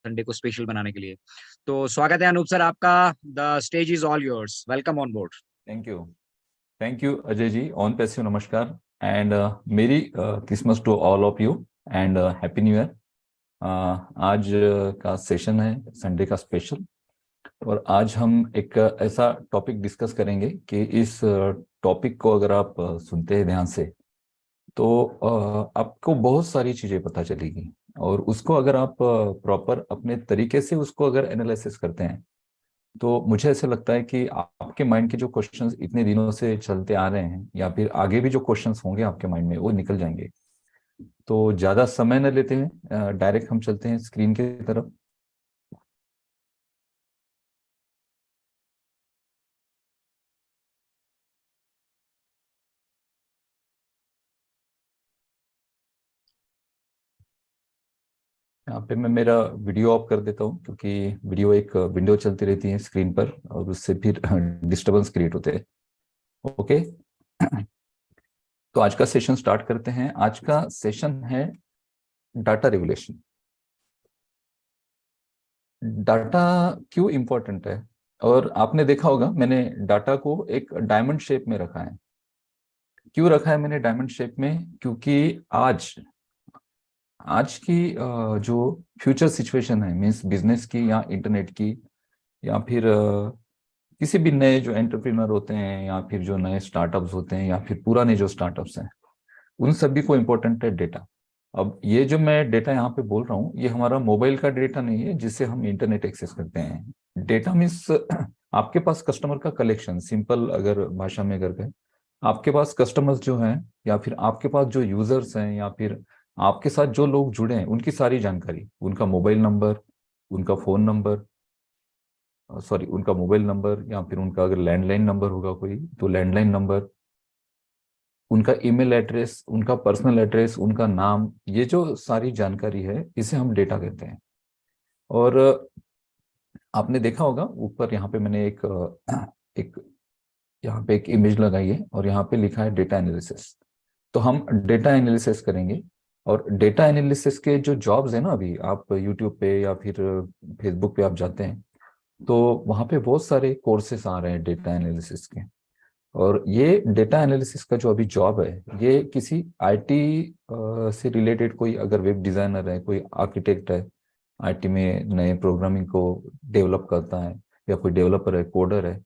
Sunday को special बनाने के लिए। तो स्वागत है अनूप सर आपका। The stage is all yours, welcome on board. Thank you Ajay ji. On passive नमस्कार and merry Christmas to all of you and happy new year. आज का सेशन है संडे का स्पेशल, और आज हम एक ऐसा टॉपिक डिस्कस करेंगे कि इस टॉपिक को अगर आप सुनते हैं ध्यान से तो आपको बहुत सारी चीजें पता चलेगी, और उसको अगर आप प्रॉपर अपने तरीके से उसको अगर एनालिसिस करते हैं तो मुझे ऐसा लगता है कि आपके माइंड के जो क्वेश्चंस इतने दिनों से चलते आ रहे हैं या फिर आगे भी जो क्वेश्चंस होंगे आपके माइंड में वो निकल जाएंगे। तो ज्यादा समय न लेते हैं, डायरेक्ट हम चलते हैं स्क्रीन की तरफ। यहाँ पे मैं मेरा वीडियो ऑफ कर देता हूँ, क्योंकि वीडियो एक विंडो चलती रहती है स्क्रीन पर और उससे फिर डिस्टरबेंस क्रिएट होते हैं। ओके, तो आज का सेशन स्टार्ट करते हैं। आज का सेशन है डाटा रेगुलेशन। डाटा क्यों इम्पोर्टेंट है, और आपने देखा होगा मैंने डाटा को एक डायमंड शेप में रखा है। क्यों रखा है मैंने डायमंड शेप में? क्योंकि आज आज की जो फ्यूचर सिचुएशन है, मीन्स बिजनेस की या इंटरनेट की, या फिर किसी भी नए जो एंटरप्रेन्योर होते हैं या फिर जो नए स्टार्टअप्स होते हैं या फिर पुराने जो स्टार्टअप्स हैं, उन सभी को इम्पोर्टेंट है डेटा। अब ये जो मैं डेटा यहाँ पे बोल रहा हूँ, ये हमारा मोबाइल का डेटा नहीं है जिससे हम इंटरनेट एक्सेस करते हैं। डेटा मीन्स आपके पास कस्टमर का कलेक्शन, सिंपल अगर भाषा में अगर कहें, आपके पास कस्टमर्स जो हैं या फिर आपके पास जो यूजर्स हैं या फिर आपके साथ जो लोग जुड़े हैं उनकी सारी जानकारी, उनका मोबाइल नंबर, उनका फोन नंबर, सॉरी उनका मोबाइल नंबर, या फिर उनका अगर लैंडलाइन नंबर होगा कोई तो लैंडलाइन नंबर, उनका ईमेल एड्रेस, उनका पर्सनल एड्रेस, उनका नाम, ये जो सारी जानकारी है इसे हम डेटा कहते हैं। और आपने देखा होगा ऊपर यहाँ पे मैंने एक यहाँ पे एक इमेज लगाई है और यहाँ पे लिखा है डेटा एनालिसिस। तो हम डेटा एनालिसिस करेंगे, और डेटा एनालिसिस के जो जॉब्स है ना, अभी आप यूट्यूब पे या फिर फेसबुक पे आप जाते हैं तो वहाँ पे बहुत सारे कोर्सेस आ रहे हैं डेटा एनालिसिस के। और ये डेटा एनालिसिस का जो अभी जॉब है, ये किसी आईटी से रिलेटेड, कोई अगर वेब डिजाइनर है, कोई आर्किटेक्ट है, आईटी में नए प्रोग्रामिंग को डेवलप करता है, या कोई डेवलपर है, कोडर है,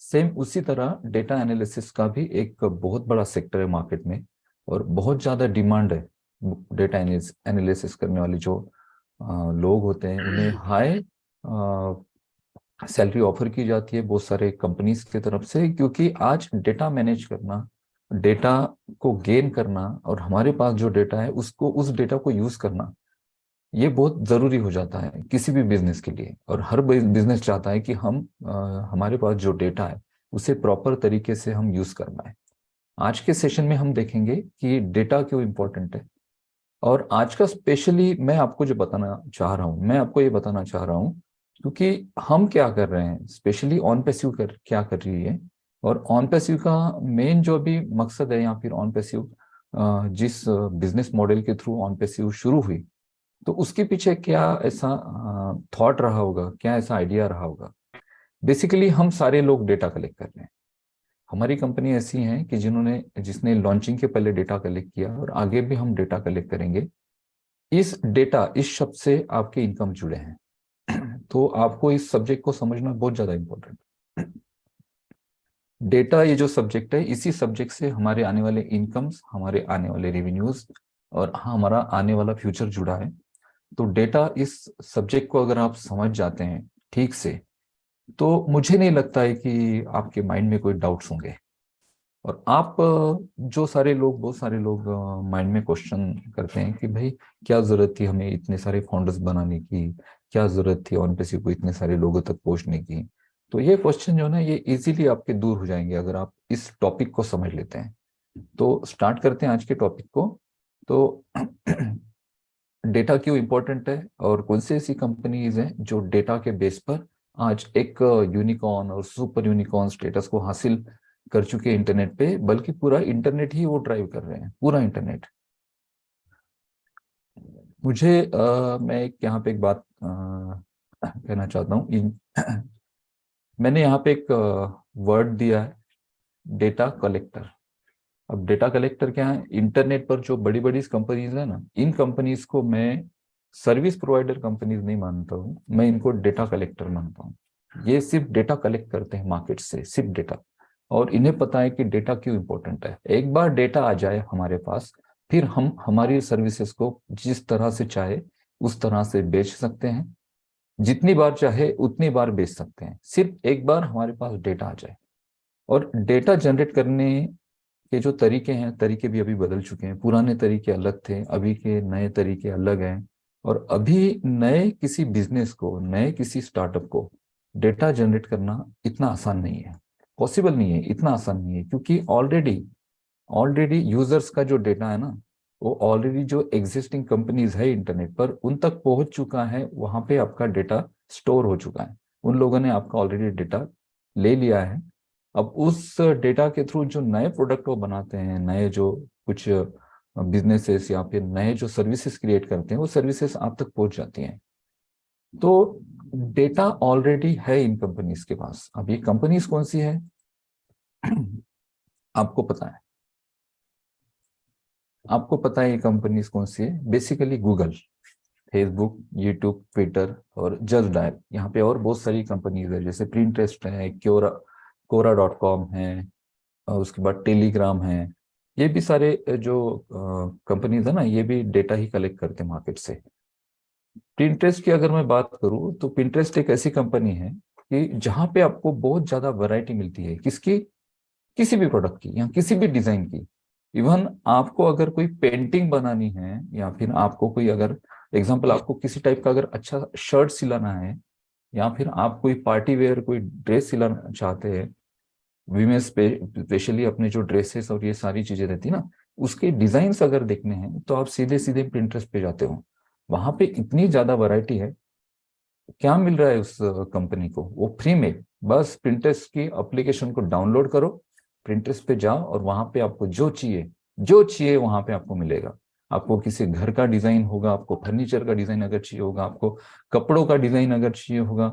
सेम उसी तरह डेटा एनालिसिस का भी एक बहुत बड़ा सेक्टर है मार्केट में, और बहुत ज़्यादा डिमांड है। डेटा एनालिसिस करने वाले जो लोग होते हैं उन्हें हाई सैलरी ऑफर की जाती है बहुत सारे कंपनीज की तरफ से, क्योंकि आज डेटा मैनेज करना, डेटा को गेन करना, और हमारे पास जो डेटा है उसको, उस डेटा को यूज करना, ये बहुत जरूरी हो जाता है किसी भी बिजनेस के लिए। और हर बिजनेस चाहता है कि हम हमारे पास जो डेटा है उसे प्रॉपर तरीके से हम यूज करना है। आज के सेशन में हम देखेंगे कि डेटा क्यों इम्पोर्टेंट है। और आज का स्पेशली मैं आपको जो बताना चाह रहा हूँ, मैं आपको ये बताना चाह रहा हूँ क्योंकि हम क्या कर रहे हैं, स्पेशली ऑन पैसिव क्या कर रही है, और ऑन पैसिव का मेन जो अभी मकसद है, या फिर ऑन पैसिव जिस बिजनेस मॉडल के थ्रू ऑन पैसिव शुरू हुई, तो उसके पीछे क्या ऐसा थॉट रहा होगा, क्या ऐसा आइडिया रहा होगा। बेसिकली हम सारे लोग डेटा कलेक्ट कर रहे हैं। हमारी कंपनी ऐसी है कि जिसने लॉन्चिंग के पहले डेटा कलेक्ट किया, और आगे भी हम डेटा कलेक्ट करेंगे। इस शब्द से आपके इनकम जुड़े हैं। तो आपको इस सब्जेक्ट को समझना बहुत ज्यादा इंपॉर्टेंट है। डेटा ये जो सब्जेक्ट है, इसी सब्जेक्ट से हमारे आने वाले इनकम्स, हमारे आने वाले रेवेन्यूज, और हमारा आने वाला फ्यूचर जुड़ा है। तो डेटा इस सब्जेक्ट को अगर आप समझ जाते हैं ठीक से, तो मुझे नहीं लगता है कि आपके माइंड में कोई डाउट्स होंगे। और आप जो सारे लोग, बहुत सारे लोग माइंड में क्वेश्चन करते हैं कि भाई क्या जरूरत थी हमें इतने सारे फाउंडर्स बनाने की, क्या जरूरत थी ऑन पैसिव को इतने सारे लोगों तक पहुंचने की। तो ये क्वेश्चन जो है ना, ये इजीली आपके दूर हो जाएंगे अगर आप इस टॉपिक को समझ लेते हैं। तो स्टार्ट करते हैं आज के टॉपिक को। तो डेटा क्यों इंपॉर्टेंट है, और कौन सी ऐसी कंपनीज हैं जो डेटा के बेस पर आज एक यूनिकॉर्न और सुपर यूनिकॉर्न स्टेटस को हासिल कर चुके हैं इंटरनेट पे, बल्कि पूरा इंटरनेट ही वो ड्राइव कर रहे हैं, पूरा इंटरनेट। मुझे मैं यहाँ पे एक बात कहना चाहता हूँ। मैंने यहाँ पे एक वर्ड दिया है, डेटा कलेक्टर। अब डेटा कलेक्टर क्या है? इंटरनेट पर जो बड़ी बड़ी कंपनीज है ना, इन कंपनीज को मैं सर्विस प्रोवाइडर कंपनीज नहीं मानता हूँ, मैं इनको डेटा कलेक्टर मानता हूँ। ये सिर्फ डेटा कलेक्ट करते हैं मार्केट से, सिर्फ डेटा। और इन्हें पता है कि डेटा क्यों इंपॉर्टेंट है। एक बार डेटा आ जाए हमारे पास, फिर हम हमारी सर्विसेज को जिस तरह से चाहे उस तरह से बेच सकते हैं, जितनी बार चाहे उतनी बार बेच सकते हैं, सिर्फ एक बार हमारे पास डेटा आ जाए। और डेटा जनरेट करने के जो तरीके हैं, तरीके भी अभी बदल चुके हैं। पुराने तरीके अलग थे, अभी के नए तरीके अलग हैं। और अभी नए किसी बिजनेस को, नए किसी स्टार्टअप को डेटा जनरेट करना इतना आसान नहीं है, पॉसिबल नहीं है, इतना आसान नहीं है। क्योंकि ऑलरेडी ऑलरेडी यूजर्स का जो डेटा है ना, वो ऑलरेडी जो एग्जिस्टिंग कंपनीज है इंटरनेट पर उन तक पहुंच चुका है, वहां पे आपका डेटा स्टोर हो चुका है। उन लोगों ने आपका ऑलरेडी डेटा ले लिया है। अब उस डेटा के थ्रू जो नए प्रोडक्ट वो बनाते हैं, नए जो कुछ बिजनेसेस या फिर नए जो सर्विसेज क्रिएट करते हैं, वो सर्विसेज आप तक पहुंच जाती हैं। तो डेटा ऑलरेडी है इन कंपनीज के पास। अब ये कंपनीज कौन सी है आपको पता है? आपको पता है ये कंपनीज कौन सी है? Basically Google, Facebook, YouTube, Twitter और जस्ट डायल। यहाँ पे और बहुत सारी कंपनीज है, जैसे प्रिंटेस्ट है, कोरा.com है, और उसके बाद टेलीग्राम है। ये भी सारे जो कंपनीज है ना, ये भी डेटा ही कलेक्ट करते हैं मार्केट से। पिंटरेस्ट की अगर मैं बात करूँ तो पिंटरेस्ट एक ऐसी कंपनी है कि जहाँ पे आपको बहुत ज्यादा वैरायटी मिलती है। किसकी? किसी भी प्रोडक्ट की या किसी भी डिजाइन की। इवन आपको अगर कोई पेंटिंग बनानी है, या फिर आपको कोई अगर एग्जांपल, आपको किसी टाइप का अगर अच्छा शर्ट सिलाना है, या फिर आप कोई पार्टी वेयर कोई ड्रेस सिलाना चाहते हैं, वीमेन स्पेशली अपने जो ड्रेसेस और ये सारी चीजें रहती है ना, उसके डिजाइन्स अगर देखने हैं तो आप सीधे सीधे प्रिंटरेस्ट पे जाते हो। वहां पे इतनी ज्यादा वैरायटी है। क्या मिल रहा है उस कंपनी को? वो फ्री में बस प्रिंटरेस्ट की एप्लीकेशन को डाउनलोड करो, प्रिंटरेस्ट पे जाओ, और वहां पे आपको जो चाहिए वहां पे आपको मिलेगा। आपको किसी घर का डिजाइन होगा, आपको फर्नीचर का डिजाइन अगर चाहिए होगा, आपको कपड़ों का डिजाइन अगर चाहिए होगा,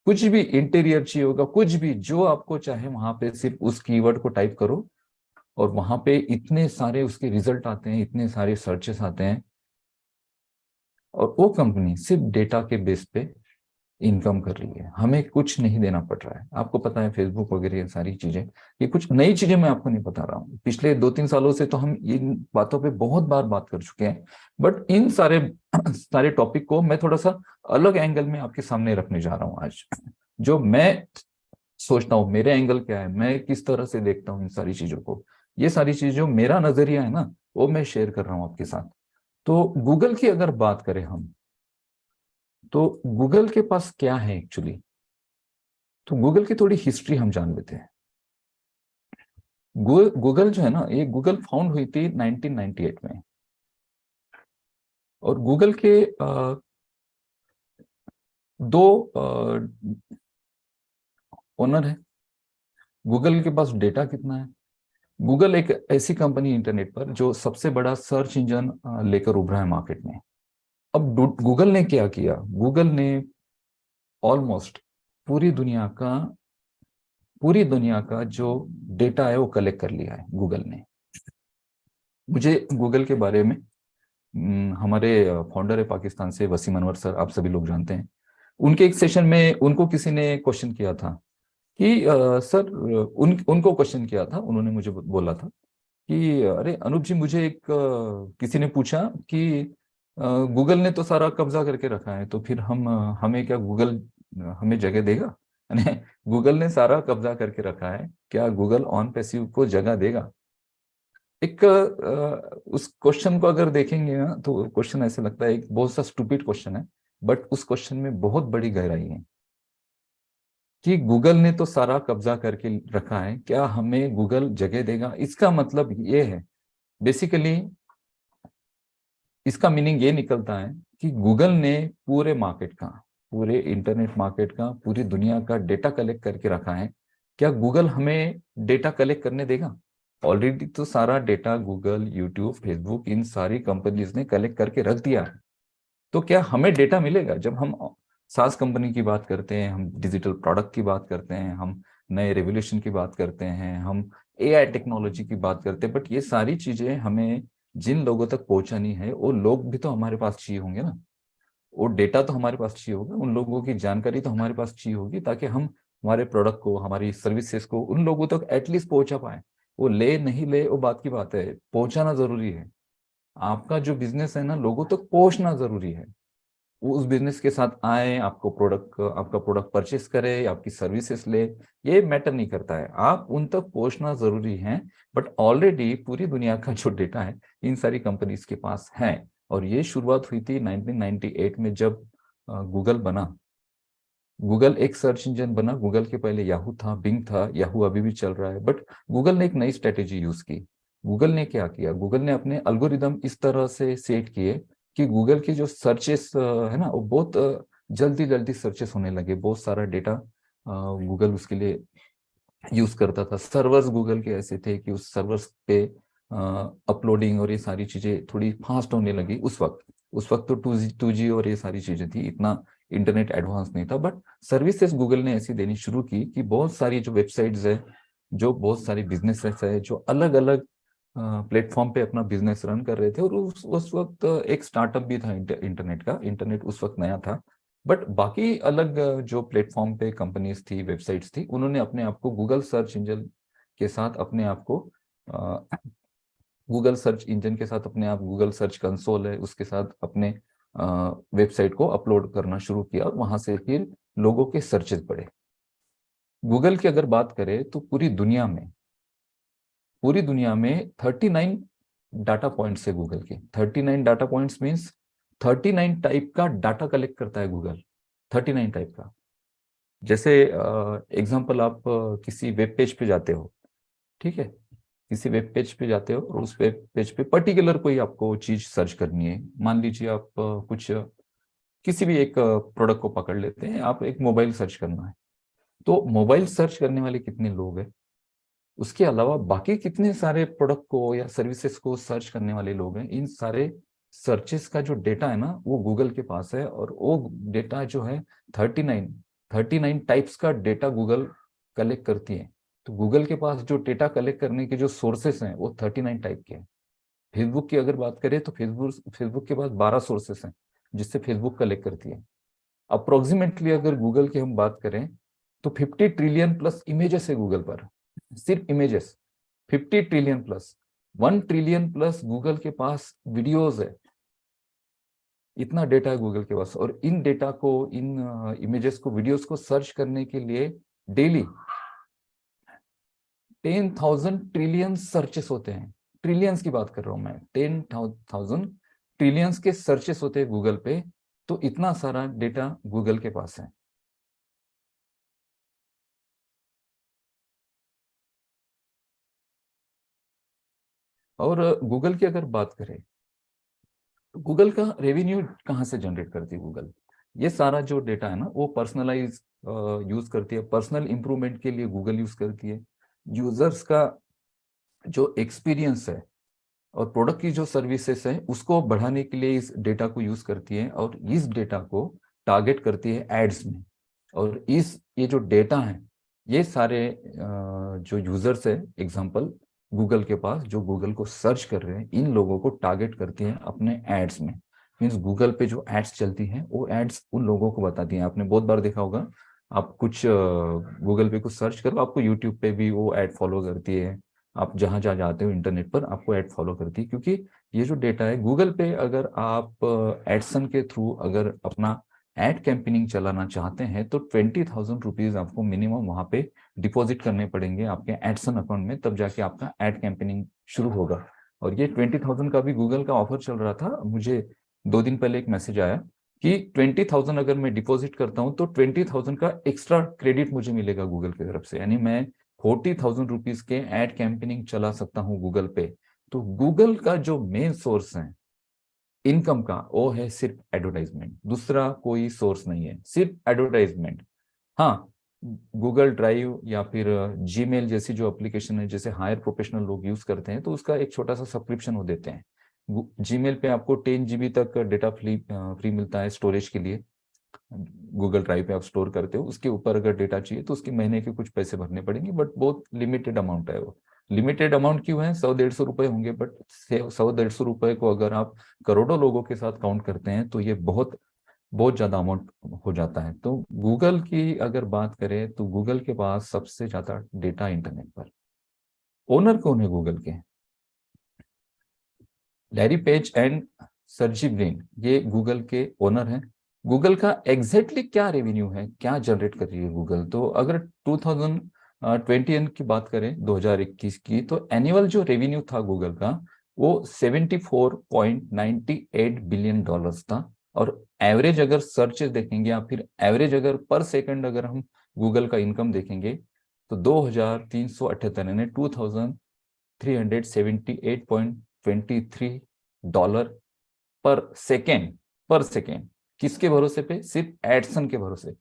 कुछ भी इंटीरियर चाहिए होगा, कुछ भी जो आपको चाहे, वहां पे सिर्फ उस कीवर्ड को टाइप करो, और वहां पे इतने सारे उसके रिजल्ट आते हैं, इतने सारे सर्चेस आते हैं। और वो कंपनी सिर्फ डेटा के बेस पे इनकम कर रही है, हमें कुछ नहीं देना पड़ रहा है। आपको पता है फेसबुक वगैरह ये सारी चीजें, ये कुछ नई चीजें मैं आपको नहीं बता रहा हूँ। पिछले 2-3 सालों से तो हम इन बातों पे बहुत बार बात कर चुके हैं। बट इन सारे सारे टॉपिक को मैं थोड़ा सा अलग एंगल में आपके सामने रखने जा रहा हूँ आज। जो मैं सोचता हूँ, मेरे एंगल क्या है, मैं किस तरह से देखता हूँ इन सारी चीजों को, ये सारी चीजें जो मेरा नजरिया है ना, वो मैं शेयर कर रहा हूँ आपके साथ। तो गूगल की अगर बात करें हम, तो गूगल के पास क्या है एक्चुअली? तो गूगल की थोड़ी हिस्ट्री हम जान लेते हैं। गूगल जो है ना, ये गूगल फाउंड हुई थी 1998 में। और गूगल के दो ओनर है। गूगल के पास डेटा कितना है? गूगल एक ऐसी कंपनी इंटरनेट पर जो सबसे बड़ा सर्च इंजन लेकर उभरा है मार्केट में। अब गूगल ने क्या किया? गूगल ने ऑलमोस्ट पूरी दुनिया का पूरी दुनिया का जो डेटा है वो कलेक्ट कर लिया है गूगल ने। मुझे गूगल के बारे में हमारे फाउंडर है पाकिस्तान से, वसीम अनवर सर, आप सभी लोग जानते हैं। उनके एक सेशन में उनको किसी ने क्वेश्चन किया था कि सर, उनको क्वेश्चन किया था, उन्होंने मुझे बोला था कि अरे अनूप जी, मुझे एक किसी ने पूछा कि गूगल ने तो सारा कब्जा करके रखा है, तो फिर हमें क्या गूगल हमें जगह देगा? यानी गूगल ने सारा कब्जा करके रखा है, क्या गूगल ऑन पैसिव को जगह देगा? एक उस क्वेश्चन को अगर देखेंगे ना, तो क्वेश्चन ऐसे लगता है एक बहुत सा स्टूपिड क्वेश्चन है। बट उस क्वेश्चन में बहुत बड़ी गहराई है कि गूगल ने तो सारा कब्जा करके रखा है, क्या हमें गूगल जगह देगा? इसका मतलब ये है, बेसिकली इसका मीनिंग ये निकलता है कि गूगल ने पूरे मार्केट का, पूरे इंटरनेट मार्केट का, पूरी दुनिया का डेटा कलेक्ट करके रखा है। क्या गूगल हमें डेटा कलेक्ट करने देगा? ऑलरेडी तो सारा डेटा गूगल, यूट्यूब, फेसबुक, इन सारी कंपनीज ने कलेक्ट करके रख दिया है। तो क्या हमें डेटा मिलेगा? जब हम सास कंपनी की बात करते हैं, हम डिजिटल प्रोडक्ट की बात करते हैं, हम नए रेवोल्यूशन की बात करते हैं, हम एआई टेक्नोलॉजी की बात करते हैं, बट ये सारी चीजें हमें जिन लोगों तक पहुंचानी है वो लोग भी तो हमारे पास चाहिए होंगे ना। वो डेटा तो हमारे पास चाहिए होगा, उन लोगों की जानकारी तो हमारे पास चाहिए होगी, ताकि हम हमारे प्रोडक्ट को, हमारी सर्विसेज को उन लोगों तक एटलीस्ट पहुंचा पाए। वो ले नहीं ले वो बात की बात है, पहुंचाना जरूरी है। आपका जो बिजनेस है ना, लोगों तक पहुंचना जरूरी है। वो उस बिजनेस के साथ आए, आपका प्रोडक्ट परचेस करे, आपकी सर्विसेज ले, ये मैटर नहीं करता है, आप उन तक पहुंचना जरूरी है। बट ऑलरेडी पूरी दुनिया का जो डेटा है इन सारी कंपनीज के पास है। और ये शुरुआत हुई थी 1998 में, जब गूगल बना। गूगल एक सर्च इंजन बना। गूगल के पहले याहू था, बिंग था, याहू अभी भी चल रहा है, बट गूगल ने एक नई स्ट्रेटेजी यूज की। गूगल ने क्या किया? गूगल ने अपने अल्गोरिदम इस तरह से सेट किए कि गूगल के जो सर्चेस है ना, वो बहुत जल्दी जल्दी सर्चेस होने लगे। बहुत सारा डेटा गूगल उसके लिए यूज करता था। सर्वर्स गूगल के ऐसे थे कि उस सर्वर्स पे अपलोडिंग और ये सारी चीजें थोड़ी फास्ट होने लगी उस वक्त तो 2G और ये सारी चीजें थी, इतना इंटरनेट एडवांस नहीं था। बट सर्विसेज गूगल ने ऐसी देनी शुरू की कि बहुत सारी जो वेबसाइट्स है, जो बहुत सारी बिजनेसेस है, जो अलग अलग प्लेटफॉर्म पे अपना बिजनेस रन कर रहे थे। और उस वक्त एक स्टार्टअप भी था इंटरनेट का। इंटरनेट उस वक्त नया था, बट बाकी अलग जो प्लेटफॉर्म पे कंपनीज थी, वेबसाइट्स थी, उन्होंने अपने आप को गूगल सर्च इंजन के साथ अपने आप को गूगल सर्च इंजन के साथ अपने आप, गूगल सर्च कंसोल है उसके साथ अपने वेबसाइट को अपलोड करना शुरू किया, और वहां से फिर लोगों के सर्चेस बढ़े। गूगल की अगर बात करें तो पूरी दुनिया में 39 डाटा पॉइंट्स है गूगल के। 39 डाटा पॉइंट्स मीन्स 39 टाइप का डाटा कलेक्ट करता है गूगल। 39 टाइप का। जैसे एग्जांपल, आप किसी वेब पेज पे जाते हो, ठीक है? किसी वेब पेज पे जाते हो और उस वेब पेज पे पर्टिकुलर कोई आपको चीज सर्च करनी है। मान लीजिए आप किसी भी एक प्रोडक्ट को पकड़ लेते हैं, आप एक मोबाइल सर्च करना है। तो मोबाइल सर्च करने वाले कितने लोग हैं? उसके अलावा बाकी कितने सारे प्रोडक्ट को या सर्विसेज को सर्च करने वाले लोग हैं? इन सारे सर्चेस का जो डेटा है ना, वो गूगल के पास है। और वो डेटा जो है 39 39 टाइप्स का डेटा गूगल कलेक्ट करती है। तो गूगल के पास जो डेटा कलेक्ट करने के जो सोर्सेस हैं वो 39 टाइप के हैं। फेसबुक की अगर बात करें तो फेसबुक फेसबुक के पास 12 सोर्सेस हैं जिससे फेसबुक कलेक्ट करती है। अप्रोक्सीमेटली अगर गूगल की हम बात करें तो 50 ट्रिलियन प्लस इमेजेस है गूगल पर। सिर्फ images 50 trillion plus. 1 trillion plus Google के पास वीडियोस है। इतना डेटा है गूगल के पास। और इन डेटा को, इन इमेजेस को, वीडियोस को सर्च करने के लिए डेली 10,000 ट्रिलियन सर्चेस होते हैं। ट्रिलियंस की बात कर रहा हूं मैं, 10,000 ट्रिलियंस के सर्चेस होते हैं गूगल पे। तो इतना सारा डेटा गूगल के पास है। और गूगल की अगर बात करें तो गूगल का रेवेन्यू कहाँ से जनरेट करती है गूगल? ये सारा जो डेटा है ना, वो पर्सनलाइज यूज करती है, पर्सनल इंप्रूवमेंट के लिए गूगल यूज करती है। यूजर्स का जो एक्सपीरियंस है और प्रोडक्ट की जो सर्विसेज है उसको बढ़ाने के लिए इस डेटा को यूज करती है, और इस डेटा को टारगेट करती है एड्स में। और ये जो डेटा है, ये सारे जो यूजर्स है, एग्जांपल गूगल के पास जो गूगल को सर्च कर रहे हैं, इन लोगों को टारगेट करती है अपने एड्स में। मीन्स गूगल पे जो एड्स चलती हैं वो एड्स उन लोगों को बताती हैं। आपने बहुत बार देखा होगा, आप कुछ गूगल पे कुछ सर्च करो, आपको यूट्यूब पे भी वो एड फॉलो करती है। आप जहां जहां जाते हो इंटरनेट पर, आपको एड फॉलो करती है, क्योंकि ये जो डेटा है गूगल पे, अगर आप एडसन के थ्रू अगर अपना एड कैंपेनिंग चलाना चाहते हैं तो 20,000 रुपीज आपको मिनिमम वहां पे डिपॉजिट करने पड़ेंगे आपके एडसन अकाउंट में, तब जाके आपका एड कैंपेनिंग शुरू होगा। और ये 20,000 का भी गूगल का ऑफर चल रहा था। मुझे 2 दिन पहले एक मैसेज आया कि 20,000 अगर मैं डिपॉजिट करता हूँ तो 20,000 का एक्स्ट्रा क्रेडिट मुझे मिलेगा गूगल की तरफ से। यानी मैं 40,000 रुपीज के एड कैंपेनिंग चला सकता हूँ गूगल पे। तो गूगल का जो मेन सोर्स है इनकम का, वो है सिर्फ एडवर्टाइजमेंट। दूसरा कोई सोर्स नहीं है, सिर्फ एडवर्टाइजमेंट। हाँ, गूगल ड्राइव या फिर जीमेल जैसी जो एप्लीकेशन है, जैसे हायर प्रोफेशनल लोग यूज करते हैं, तो उसका एक छोटा सा सब्सक्रिप्शन वो देते हैं। जीमेल पे आपको 10 GB तक डेटा फ्री मिलता है स्टोरेज के लिए। गूगल ड्राइव पे आप स्टोर करते हो, उसके ऊपर अगर डेटा चाहिए तो उसके महीने के कुछ पैसे भरने पड़ेंगे, बट बहुत लिमिटेड अमाउंट है वो। लिमिटेड अमाउंट क्यों है? 100-150 रुपए होंगे, बट 100-150 रुपए को अगर आप करोड़ों लोगों के साथ काउंट करते हैं तो ये बहुत बहुत ज्यादा अमाउंट हो जाता है। तो गूगल की अगर बात करें तो गूगल के पास सबसे ज्यादा डेटा इंटरनेट पर। ओनर कौन है गूगल के? Larry page and Sergey Brin, ये गूगल के ओनर हैं। गूगल का एग्जैक्टली क्या रेवेन्यू है, क्या जनरेट कर रही है गूगल? तो अगर 2021 की बात करें, 2021 की, तो एनुअल जो रेवेन्यू था गूगल का वो $74.98 बिलियन था। और एवरेज अगर सर्चेस देखेंगे या फिर एवरेज अगर पर सेकंड अगर हम गूगल का इनकम देखेंगे तो 2378 यानी $2378.23 पर सेकेंड। किसके भरोसे पे? सिर्फ एडसन के भरोसे।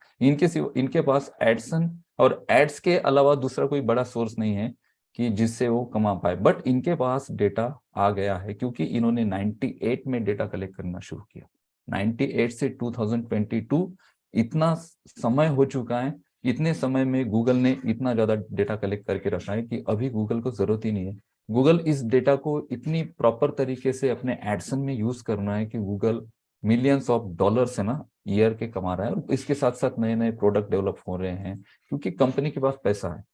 इनके पास एडसन और एड्स के अलावा दूसरा कोई बड़ा सोर्स नहीं है कि जिससे वो कमा पाए। बट इनके पास डेटा आ गया है क्योंकि इन्होंने 98 में डेटा कलेक्ट करना शुरू किया। 98 से 2022 इतना समय हो चुका है। इतने समय में गूगल ने इतना ज्यादा डेटा कलेक्ट करके रखा है कि अभी गूगल को जरूरत ही नहीं है। गूगल इस डेटा को इतनी प्रॉपर तरीके से अपने एडसन में यूज करना है कि गूगल मिलियंस ऑफ डॉलर्स है ना ईयर के कमा रहा है। और इसके साथ साथ नए नए प्रोडक्ट डेवलप हो रहे हैं क्योंकि कंपनी के पास पैसा है,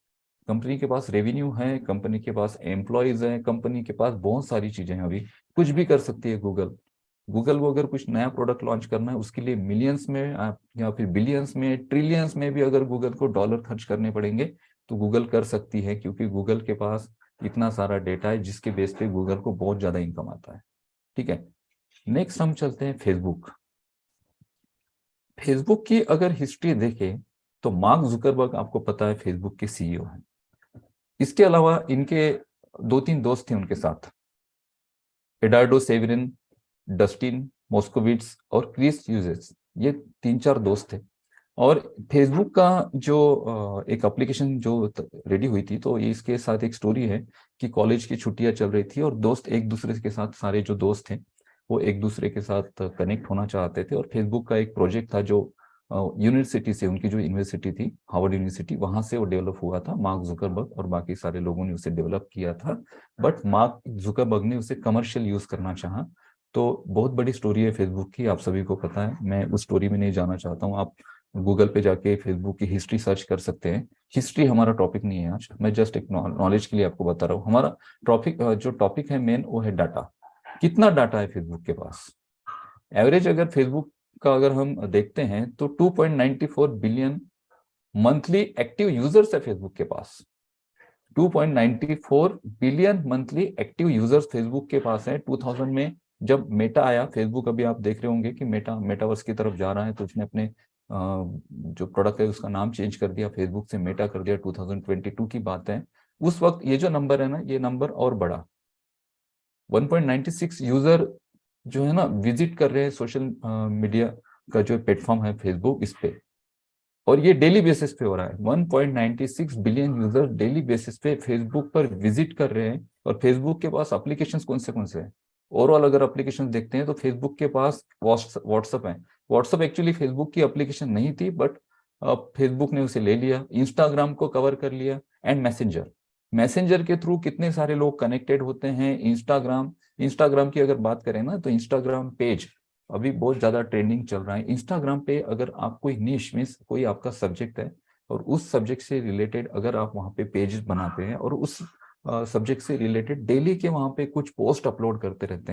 कंपनी के पास रेवेन्यू है, कंपनी के पास एम्प्लॉयज हैं, कंपनी के पास बहुत सारी चीजें हैं। अभी कुछ भी कर सकती है गूगल। गूगल को अगर कुछ नया प्रोडक्ट लॉन्च करना है उसके लिए मिलियंस में या फिर बिलियंस में, ट्रिलियंस में भी अगर गूगल को डॉलर खर्च करने पड़ेंगे तो गूगल कर सकती है क्योंकि गूगल के पास इतना सारा डेटा है जिसके बेस पे गूगल को बहुत ज्यादा इनकम आता है। ठीक है, नेक्स्ट हम चलते हैं फेसबुक। फेसबुक की अगर हिस्ट्री देखें तो मार्क जुकरबर्ग आपको पता है फेसबुक के सीईओ हैं। इसके अलावा इनके 2-3 दोस्त थे उनके साथ, एडार्डो सेवेरिन, डस्टिन मोस्कोविट्स और क्रिस यूजेस। ये 3-4 दोस्त थे। और फेसबुक का जो एक एप्लीकेशन जो रेडी हुई थी तो ये इसके साथ एक स्टोरी है कि कॉलेज की छुट्टियां चल रही थी और दोस्त एक दूसरे के साथ, सारे जो दोस्त थे वो एक दूसरे के साथ कनेक्ट होना चाहते थे। और फेसबुक का एक प्रोजेक्ट था जो यूनिवर्सिटी से, उनकी जो यूनिवर्सिटी थी हार्वर्ड यूनिवर्सिटी, वहां से वो डेवलप हुआ था। मार्क जुकरबर्ग और बाकी सारे लोगों ने उसे डेवलप किया था, बट मार्क जुकरबर्ग ने उसे कमर्शियल यूज करना चाहा। तो बहुत बड़ी स्टोरी है फेसबुक की, आप सभी को पता है, मैं उस स्टोरी में नहीं जाना चाहता हूँ। आप गूगल पे जाके फेसबुक की हिस्ट्री सर्च कर सकते हैं। हिस्ट्री हमारा टॉपिक नहीं है आज, मैं जस्ट एक नॉलेज के लिए आपको बता रहा हूँ। हमारा टॉपिक है मेन, वो है डाटा। कितना डाटा है फेसबुक के पास? एवरेज अगर फेसबुक का अगर हम देखते हैं तो 2.94 बिलियन मंथली एक्टिव यूजर्स है फेसबुक के पास। 2.94 billion monthly active users Facebook के पास है। 2000 में जब मेटा आया फेसबुक, अभी आप देख रहे होंगे कि मेटावर्स की तरफ जा रहा है, तो उसने अपने जो प्रोडक्ट है उसका नाम चेंज कर दिया, फेसबुक से मेटा कर दिया। 2022 की बात है। उस वक्त ये जो नंबर है ना, ये नंबर और बढ़ा। 1.96 यूजर जो है ना विजिट कर रहे हैं सोशल मीडिया का जो प्लेटफॉर्म है फेसबुक, इस पे। और ये डेली बेसिस पे हो रहा है। 1.96 बिलियन यूजर डेली बेसिस पे फेसबुक पर विजिट कर रहे हैं। और फेसबुक के पास एप्लीकेशंस कौन से हैं? ओवरऑल अगर एप्लीकेशन देखते हैं तो फेसबुक के पास व्हाट्सएप है। व्हाट्सएप एक्चुअली फेसबुक की एप्लीकेशन नहीं थी, बट फेसबुक ने उसे ले लिया। इंस्टाग्राम को कवर कर लिया, एंड मैसेंजर। मैसेंजर के थ्रू कितने सारे लोग कनेक्टेड होते हैं। इंस्टाग्राम की अगर बात करें ना तो इंस्टाग्राम पेज अभी बहुत ज्यादा ट्रेंडिंग चल रहा है। इंस्टाग्राम पे अगर आप कोई निश में कोई आपका सब्जेक्ट है और उस सब्जेक्ट से रिलेटेड अगर आप वहाँ पे पेजेस बनाते हैं और उस सब्जेक्ट से रिलेटेड डेली के वहाँ पे कुछ पोस्ट अपलोड करते रहते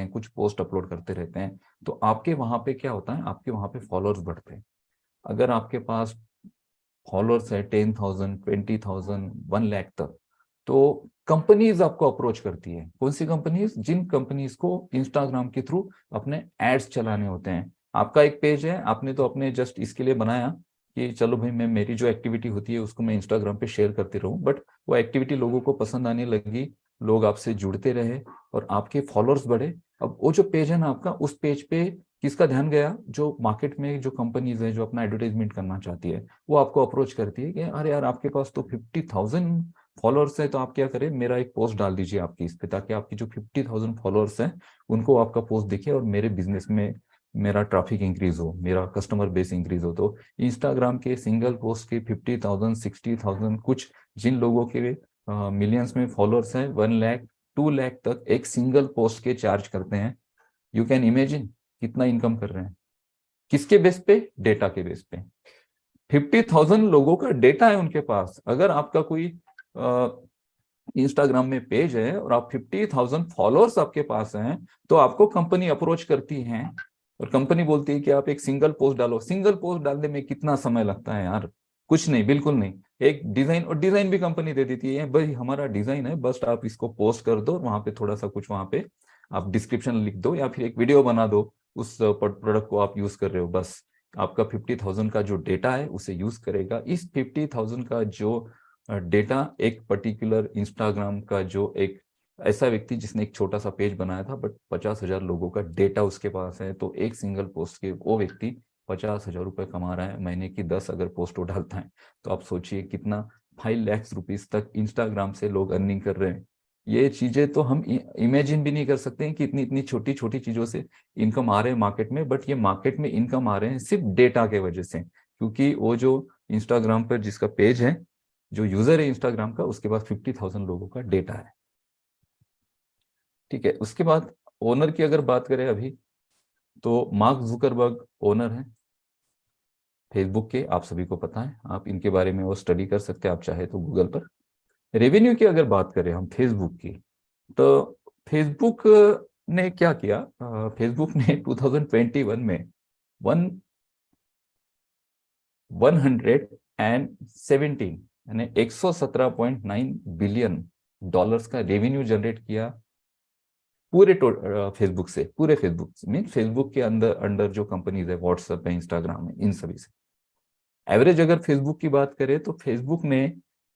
हैं, तो आपके वहाँ पे क्या होता है, आपके वहाँ पे फॉलोअर्स बढ़ते हैं। अगर आपके पास फॉलोअर्स है 10,000, 20,000, 1 लाख तक, तो कंपनीज आपको अप्रोच करती है। कौन सी कंपनीज? जिन कंपनीज को इंस्टाग्राम के थ्रू अपने एड्स चलाने होते हैं। आपका एक पेज है, आपने तो अपने जस्ट इसके लिए बनाया कि चलो भाई मैं, मेरी जो एक्टिविटी होती है उसको मैं इंस्टाग्राम पे शेयर करते रहूं, बट वो एक्टिविटी लोगों को पसंद आने लगी, लोग आपसे जुड़ते रहे और आपके फॉलोअर्स बढ़े। अब वो जो पेज है ना आपका, उस पेज पे किसका ध्यान गया? जो मार्केट में जो कंपनीज है जो अपना एडवर्टाइजमेंट करना चाहती है, वो आपको अप्रोच करती है कि अरे यार आपके पास तो 50,000 फॉलोअर्स है तो आप क्या करें, मेरा एक पोस्ट डाल दीजिए आपकी इस पे, ताकि आपकी जो 50,000 फॉलोअर्स हैं उनको आपका पोस्ट दिखे और मेरे बिजनेस में मेरा ट्रैफिक इंक्रीज हो, मेरा कस्टमर बेस इंक्रीज हो। तो इंस्टाग्राम के सिंगल पोस्ट के 50,000, 60,000, कुछ जिन लोगों के मिलियंस में फॉलोअर्स हैं 1 लाख 2 लाख तक एक सिंगल पोस्ट के चार्ज करते हैं। यू कैन इमेजिन कितना इनकम कर रहे हैं। किसके बेस पे? डेटा के बेस पे। 50,000 लोगों का डेटा है उनके पास। अगर आपका कोई इंस्टाग्राम में पेज है और आप 50,000 फॉलोअर्स आपके पास हैं, तो आपको कंपनी अप्रोच करती है और कंपनी बोलती है कि आप एक सिंगल पोस्ट डालो। सिंगल पोस्ट डालने में कितना समय लगता है यार? कुछ नहीं, बिल्कुल नहीं। एक डिजाइन, और डिजाइन भी कंपनी दे देती है, भाई हमारा डिजाइन है, बस आप इसको पोस्ट कर दो, वहां पे थोड़ा सा कुछ वहां पे आप डिस्क्रिप्शन लिख दो या फिर एक वीडियो बना दो उस प्रोडक्ट को आप यूज कर रहे हो, बस आपका 50,000 का जो डेटा है उसे यूज करेगा। इस 50,000 का जो डेटा एक पर्टिकुलर इंस्टाग्राम का जो एक ऐसा व्यक्ति जिसने एक छोटा सा पेज बनाया था बट 50,000 लोगों का डेटा उसके पास है, तो एक सिंगल पोस्ट के वो व्यक्ति 50,000 रुपए कमा रहा है। महीने की 10 अगर पोस्ट वो डालता है तो आप सोचिए कितना 5 लाख रुपीज तक इंस्टाग्राम से लोग अर्निंग कर रहे हैं। ये चीजें तो हम इमेजिन भी नहीं कर सकते हैं कि इतनी इतनी छोटी छोटी चीजों से इनकम आ रहे हैं मार्केट में। बट ये मार्केट में इनकम आ रहे हैं सिर्फ डेटा के वजह से, क्योंकि वो जो इंस्टाग्राम पर जिसका पेज है, जो यूजर है इंस्टाग्राम का, उसके पास 50,000 लोगों का डेटा है। ठीक है, उसके बाद ओनर की अगर बात करें अभी, तो मार्क जुकरबर्ग ओनर है फेसबुक के, आप सभी को पता है, आप इनके बारे में वो स्टडी कर सकते हैं आप चाहे तो गूगल पर। रेवेन्यू की अगर बात करें हम फेसबुक की, तो फेसबुक ने क्या किया, फेसबुक ने 2021 में 117 यानी 117.9 बिलियन डॉलर्स का रेवेन्यू जनरेट किया पूरे फेसबुक से। पूरे फेसबुक मीन फेसबुक के अंदर अंडर जो कंपनीज है, व्हाट्सएप है, इंस्टाग्राम है, इन सभी से एवरेज अगर फेसबुक की बात करें तो फेसबुक ने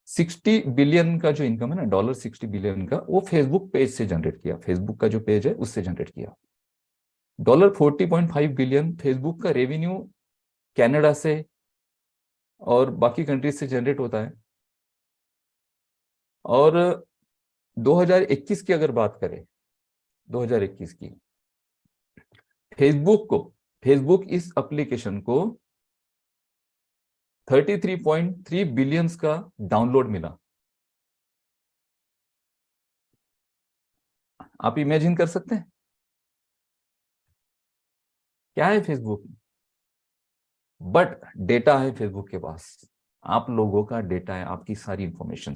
60 बिलियन का जो इनकम है ना, $60 बिलियन का, वो फेसबुक पेज से जनरेट किया। फेसबुक का जो पेज है उससे जनरेट किया। $40.5 बिलियन फेसबुक का रेवेन्यू कनाडा से और बाकी कंट्रीज से जनरेट होता है। और 2021 की अगर बात करें, 2021 की, फेसबुक इस एप्लीकेशन को 33.3 बिलियंस का डाउनलोड मिला। आप इमेजिन कर सकते हैं क्या है फेसबुक? बट डेटा है फेसबुक के पास, आप लोगों का डेटा है, आपकी सारी इंफॉर्मेशन।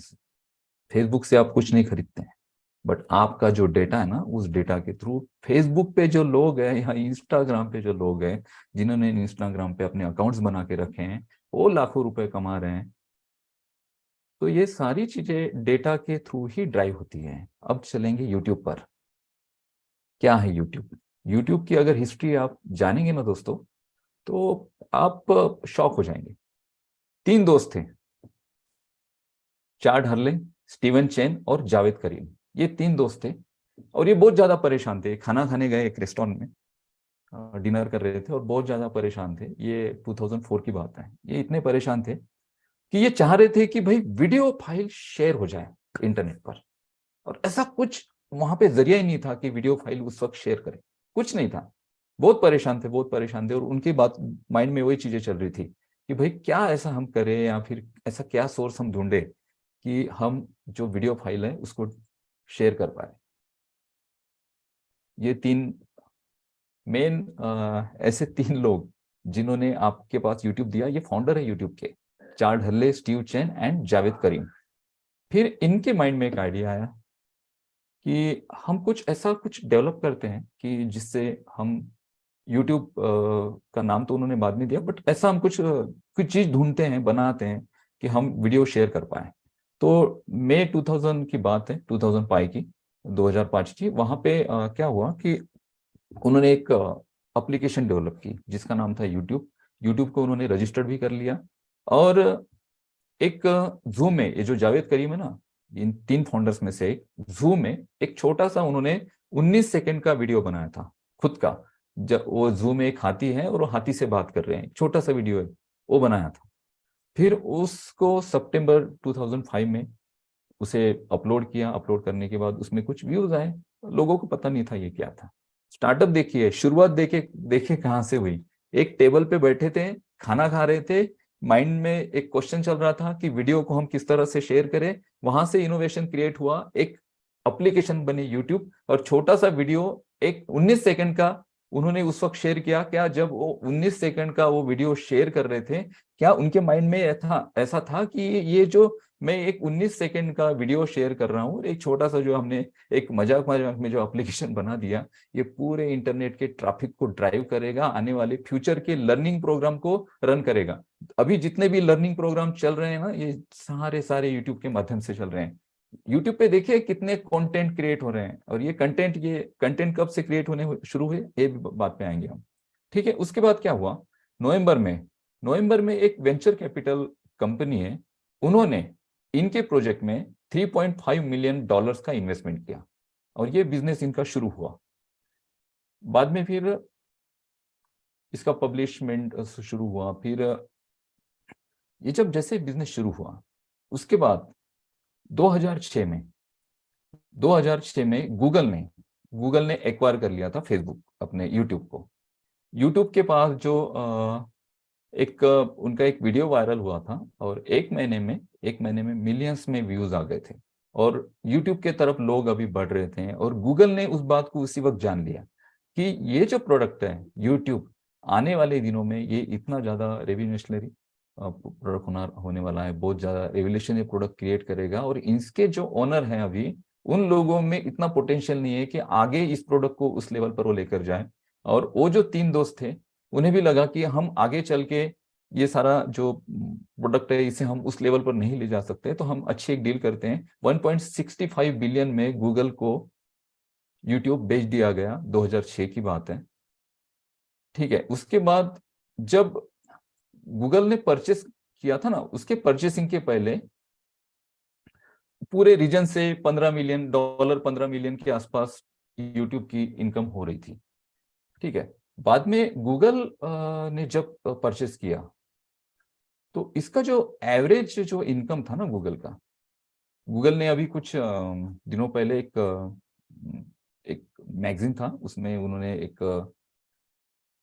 फेसबुक से आप कुछ नहीं खरीदते हैं, बट आपका जो डेटा है ना, उस डेटा के थ्रू फेसबुक पे जो लोग हैं या इंस्टाग्राम पे जो लोग हैं, जिन्होंने इंस्टाग्राम पे अपने अकाउंट्स बना के रखे हैं, वो लाखों रुपए कमा रहे हैं। तो ये सारी चीजें डेटा के थ्रू ही ड्राइव होती हैं। अब चलेंगे यूट्यूब पर। क्या है यूट्यूब? यूट्यूब की अगर हिस्ट्री आप जानेंगे ना दोस्तों, तो आप शॉक हो जाएंगे। 3 दोस्त थे, चार्ड हर्ले, स्टीवन चेन और जावेद करीम। ये 3 दोस्त थे और ये बहुत ज्यादा परेशान थे। खाना खाने गए एक रेस्टोरेंट में, डिनर कर रहे थे और बहुत ज्यादा परेशान थे। ये 2004 की बात है। ये इतने परेशान थे कि ये चाह रहे थे कि भाई वीडियो फाइल शेयर हो जाए इंटरनेट पर, और ऐसा कुछ वहां पे जरिया ही नहीं था कि वीडियो फाइल उस वक्त शेयर करें, कुछ नहीं था। बहुत परेशान थे, बहुत परेशान थे। और उनकी बात माइंड में वही चीजें चल रही थी कि भाई क्या ऐसा हम करें, या फिर ऐसा क्या सोर्स हम ढूंढे कि हम जो वीडियो फाइल है उसको शेयर कर पाए। ये 3 मेन ऐसे 3 लोग जिन्होंने आपके पास यूट्यूब दिया, ये फाउंडर है यूट्यूब के, चार्ड हल्ले, स्टीव चेन एंड जावेद करीम। फिर इनके माइंड में एक आइडिया आया कि हम कुछ ऐसा कुछ डेवलप करते हैं कि जिससे हम यूट्यूब का नाम तो उन्होंने बाद में दिया, बट ऐसा हम कुछ चीज ढूंढते हैं, बनाते हैं कि हम वीडियो शेयर कर पाए। तो मई 2000 की बात है, 2005 की, 2005 की। वहां पे क्या हुआ कि उन्होंने एक एप्लीकेशन डेवलप की जिसका नाम था यूट्यूब। यूट्यूब को उन्होंने रजिस्टर्ड भी कर लिया। और एक जूम में, ये जो जावेद करीम है ना, इन 3 फाउंडर्स में से एक, जूम में एक छोटा सा उन्होंने 19 सेकंड का वीडियो बनाया था खुद का। जब वो जूम में एक हाथी है और वो हाथी से बात कर रहे हैं, छोटा सा वीडियो है, वो बनाया था। फिर उसको सितंबर 2005 में उसे अपलोड किया, अपलोड करने के बाद उसमें कुछ व्यूज आए, लोगों को पता नहीं था ये क्या था। स्टार्टअप देखिए, शुरुआत देखे देखे कहाँ से हुई। एक टेबल पे बैठे थे, खाना खा रहे थे, माइंड में एक क्वेश्चन चल रहा था कि वीडियो को हम किस तरह से शेयर करें। वहां से इनोवेशन क्रिएट हुआ, एक एप्लीकेशन बनी यूट्यूब, और छोटा सा वीडियो एक 19 सेकंड का उन्होंने उस वक्त शेयर किया। क्या जब वो 19 सेकंड का वो वीडियो शेयर कर रहे थे, क्या उनके माइंड में ऐसा था कि ये जो मैं एक 19 सेकंड का वीडियो शेयर कर रहा हूँ, एक छोटा सा जो हमने एक मजाक मजाक में जो एप्लीकेशन बना दिया, ये पूरे इंटरनेट के ट्रैफिक को ड्राइव करेगा, आने वाले फ्यूचर के लर्निंग प्रोग्राम को रन करेगा। अभी जितने भी लर्निंग प्रोग्राम चल रहे हैं ना, ये सारे सारे यूट्यूब के माध्यम से चल रहे हैं। यूट्यूब पे देखिए कितने कंटेंट क्रिएट हो रहे हैं, और ये कंटेंट कब से क्रिएट होने शुरू हुए, ये भी बात पे आएंगे हम। ठीक है, उसके बाद क्या हुआ, नवंबर में एक वेंचर कैपिटल कंपनी है, उन्होंने इनके प्रोजेक्ट में $3.5 मिलियन का इन्वेस्टमेंट किया, और ये बिजनेस इनका शुरू हुआ। बाद में फिर इसका पब्लिशमेंट शुरू हुआ। फिर ये जब जैसे बिजनेस शुरू हुआ, उसके बाद 2006 में गूगल ने एक्वायर कर लिया था फेसबुक, अपने यूट्यूब को। यूट्यूब के पास जो उनका एक वीडियो वायरल हुआ था, और एक महीने में मिलियंस में व्यूज आ गए थे, और यूट्यूब के तरफ लोग अभी बढ़ रहे थे। और गूगल ने उस बात को उसी वक्त जान लिया कि ये जो प्रोडक्ट है यूट्यूब, आने वाले दिनों में ये इतना ज्यादा रेवोल्यूशनरी प्रोडक्ट होने वाला है, बहुत ज्यादा रेवोल्यूशनरी प्रोडक्ट क्रिएट करेगा, और इसके जो ओनर हैं अभी, उन लोगों में इतना पोटेंशियल नहीं है कि आगे इस प्रोडक्ट को उस लेवल पर वो लेकर जाए। और वो जो 3 दोस्त थे, उन्हें भी लगा कि हम आगे चल के ये सारा जो प्रोडक्ट है इसे हम उस लेवल पर नहीं ले जा सकते, तो हम अच्छी एक डील करते हैं। 1.65 बिलियन में गूगल को यूट्यूब बेच दिया गया, 2006 की बात है। ठीक है, उसके बाद जब गूगल ने परचेस किया था ना, उसके परचेसिंग के पहले पूरे रीजन से $15 मिलियन के आसपास यूट्यूब की इनकम हो रही थी। ठीक है, बाद में गूगल ने जब परचेस किया, तो इसका जो एवरेज जो इनकम था ना गूगल ने अभी कुछ दिनों पहले एक मैगजीन था, उसमें उन्होंने एक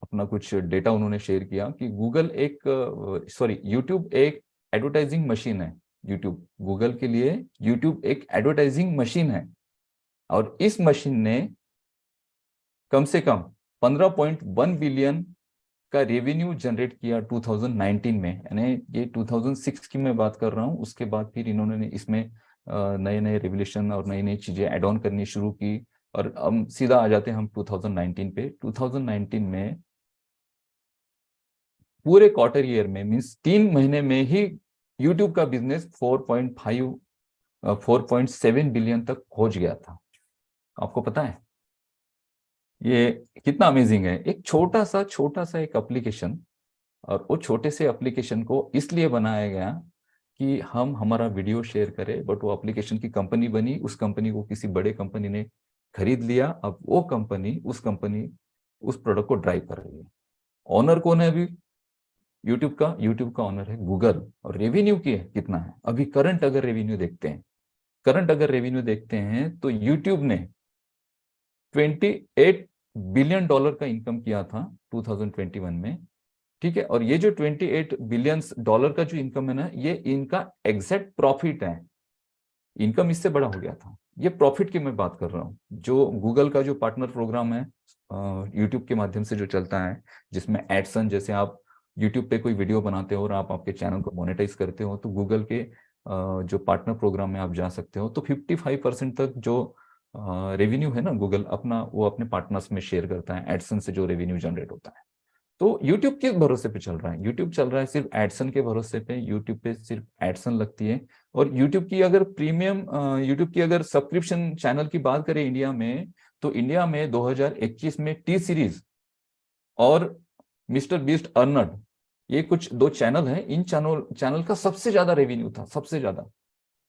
अपना कुछ डेटा उन्होंने शेयर किया कि यूट्यूब एक एडवर्टाइजिंग मशीन है। गूगल के लिए यूट्यूब एक एडवर्टाइजिंग मशीन है, और इस मशीन ने कम से कम 15.1 बिलियन का रेवेन्यू जनरेट किया 2019 में। यानी ये 2006 की मैं बात कर रहा हूँ। उसके बाद फिर इन्होंने इसमें नए नए रेवोल्यूशन और नई नई चीजें ऐड ऑन करनी शुरू की, और हम सीधा आ जाते हैं हम 2019 पे। 2019 में पूरे क्वार्टर ईयर में, मीन्स 3 महीने में ही यूट्यूब का बिजनेस 4.7 बिलियन तक पहुंच गया था। आपको पता है ये कितना अमेजिंग है। एक छोटा सा एक एप्लीकेशन, और वो छोटे से एप्लीकेशन को इसलिए बनाया गया कि हम हमारा वीडियो शेयर करें, बट वो एप्लीकेशन की कंपनी बनी, उस कंपनी को किसी बड़े कंपनी ने खरीद लिया। अब वो कंपनी उस प्रोडक्ट को ड्राइव कर रही है। ऑनर कौन है अभी यूट्यूब का ऑनर है गूगल। और रेवेन्यू कितना है अभी, करंट अगर रेवेन्यू देखते हैं तो यूट्यूब ने $28 बिलियन का इनकम किया था 2021 में। ठीक है, और ये जो $28 बिलियन का जो इनकम है ना, ये इनका एग्जैक्ट प्रॉफिट है। इनकम इससे बड़ा हो गया था, ये प्रॉफिट की मैं बात कर रहा हूँ। जो गूगल का जो पार्टनर प्रोग्राम है यूट्यूब के माध्यम से जो चलता है, जिसमें एडसन, जैसे आप यूट्यूब पे कोई वीडियो बनाते हो और आप आपके चैनल को मोनेटाइज करते हो, तो गूगल के जो पार्टनर प्रोग्राम में आप जा सकते हो। तो 55% तक जो रेवेन्यू है ना गूगल अपना, वो अपने पार्टनर्स में शेयर करता है, एडसन से जो रेवेन्यू जनरेट होता है। तो यूट्यूब किस भरोसे पे चल रहा है? यूट्यूब चल रहा है सिर्फ एडसन के भरोसे पे। यूट्यूब पे सिर्फ एडसन लगती है। और यूट्यूब की अगर सब्सक्रिप्शन चैनल की बात करें इंडिया में, तो इंडिया में 2021 में टी सीरीज और मिस्टर बीस्ट अर्नड, ये कुछ 2 चैनल हैं, इन चैनल का सबसे ज्यादा रेवेन्यू था, सबसे ज्यादा।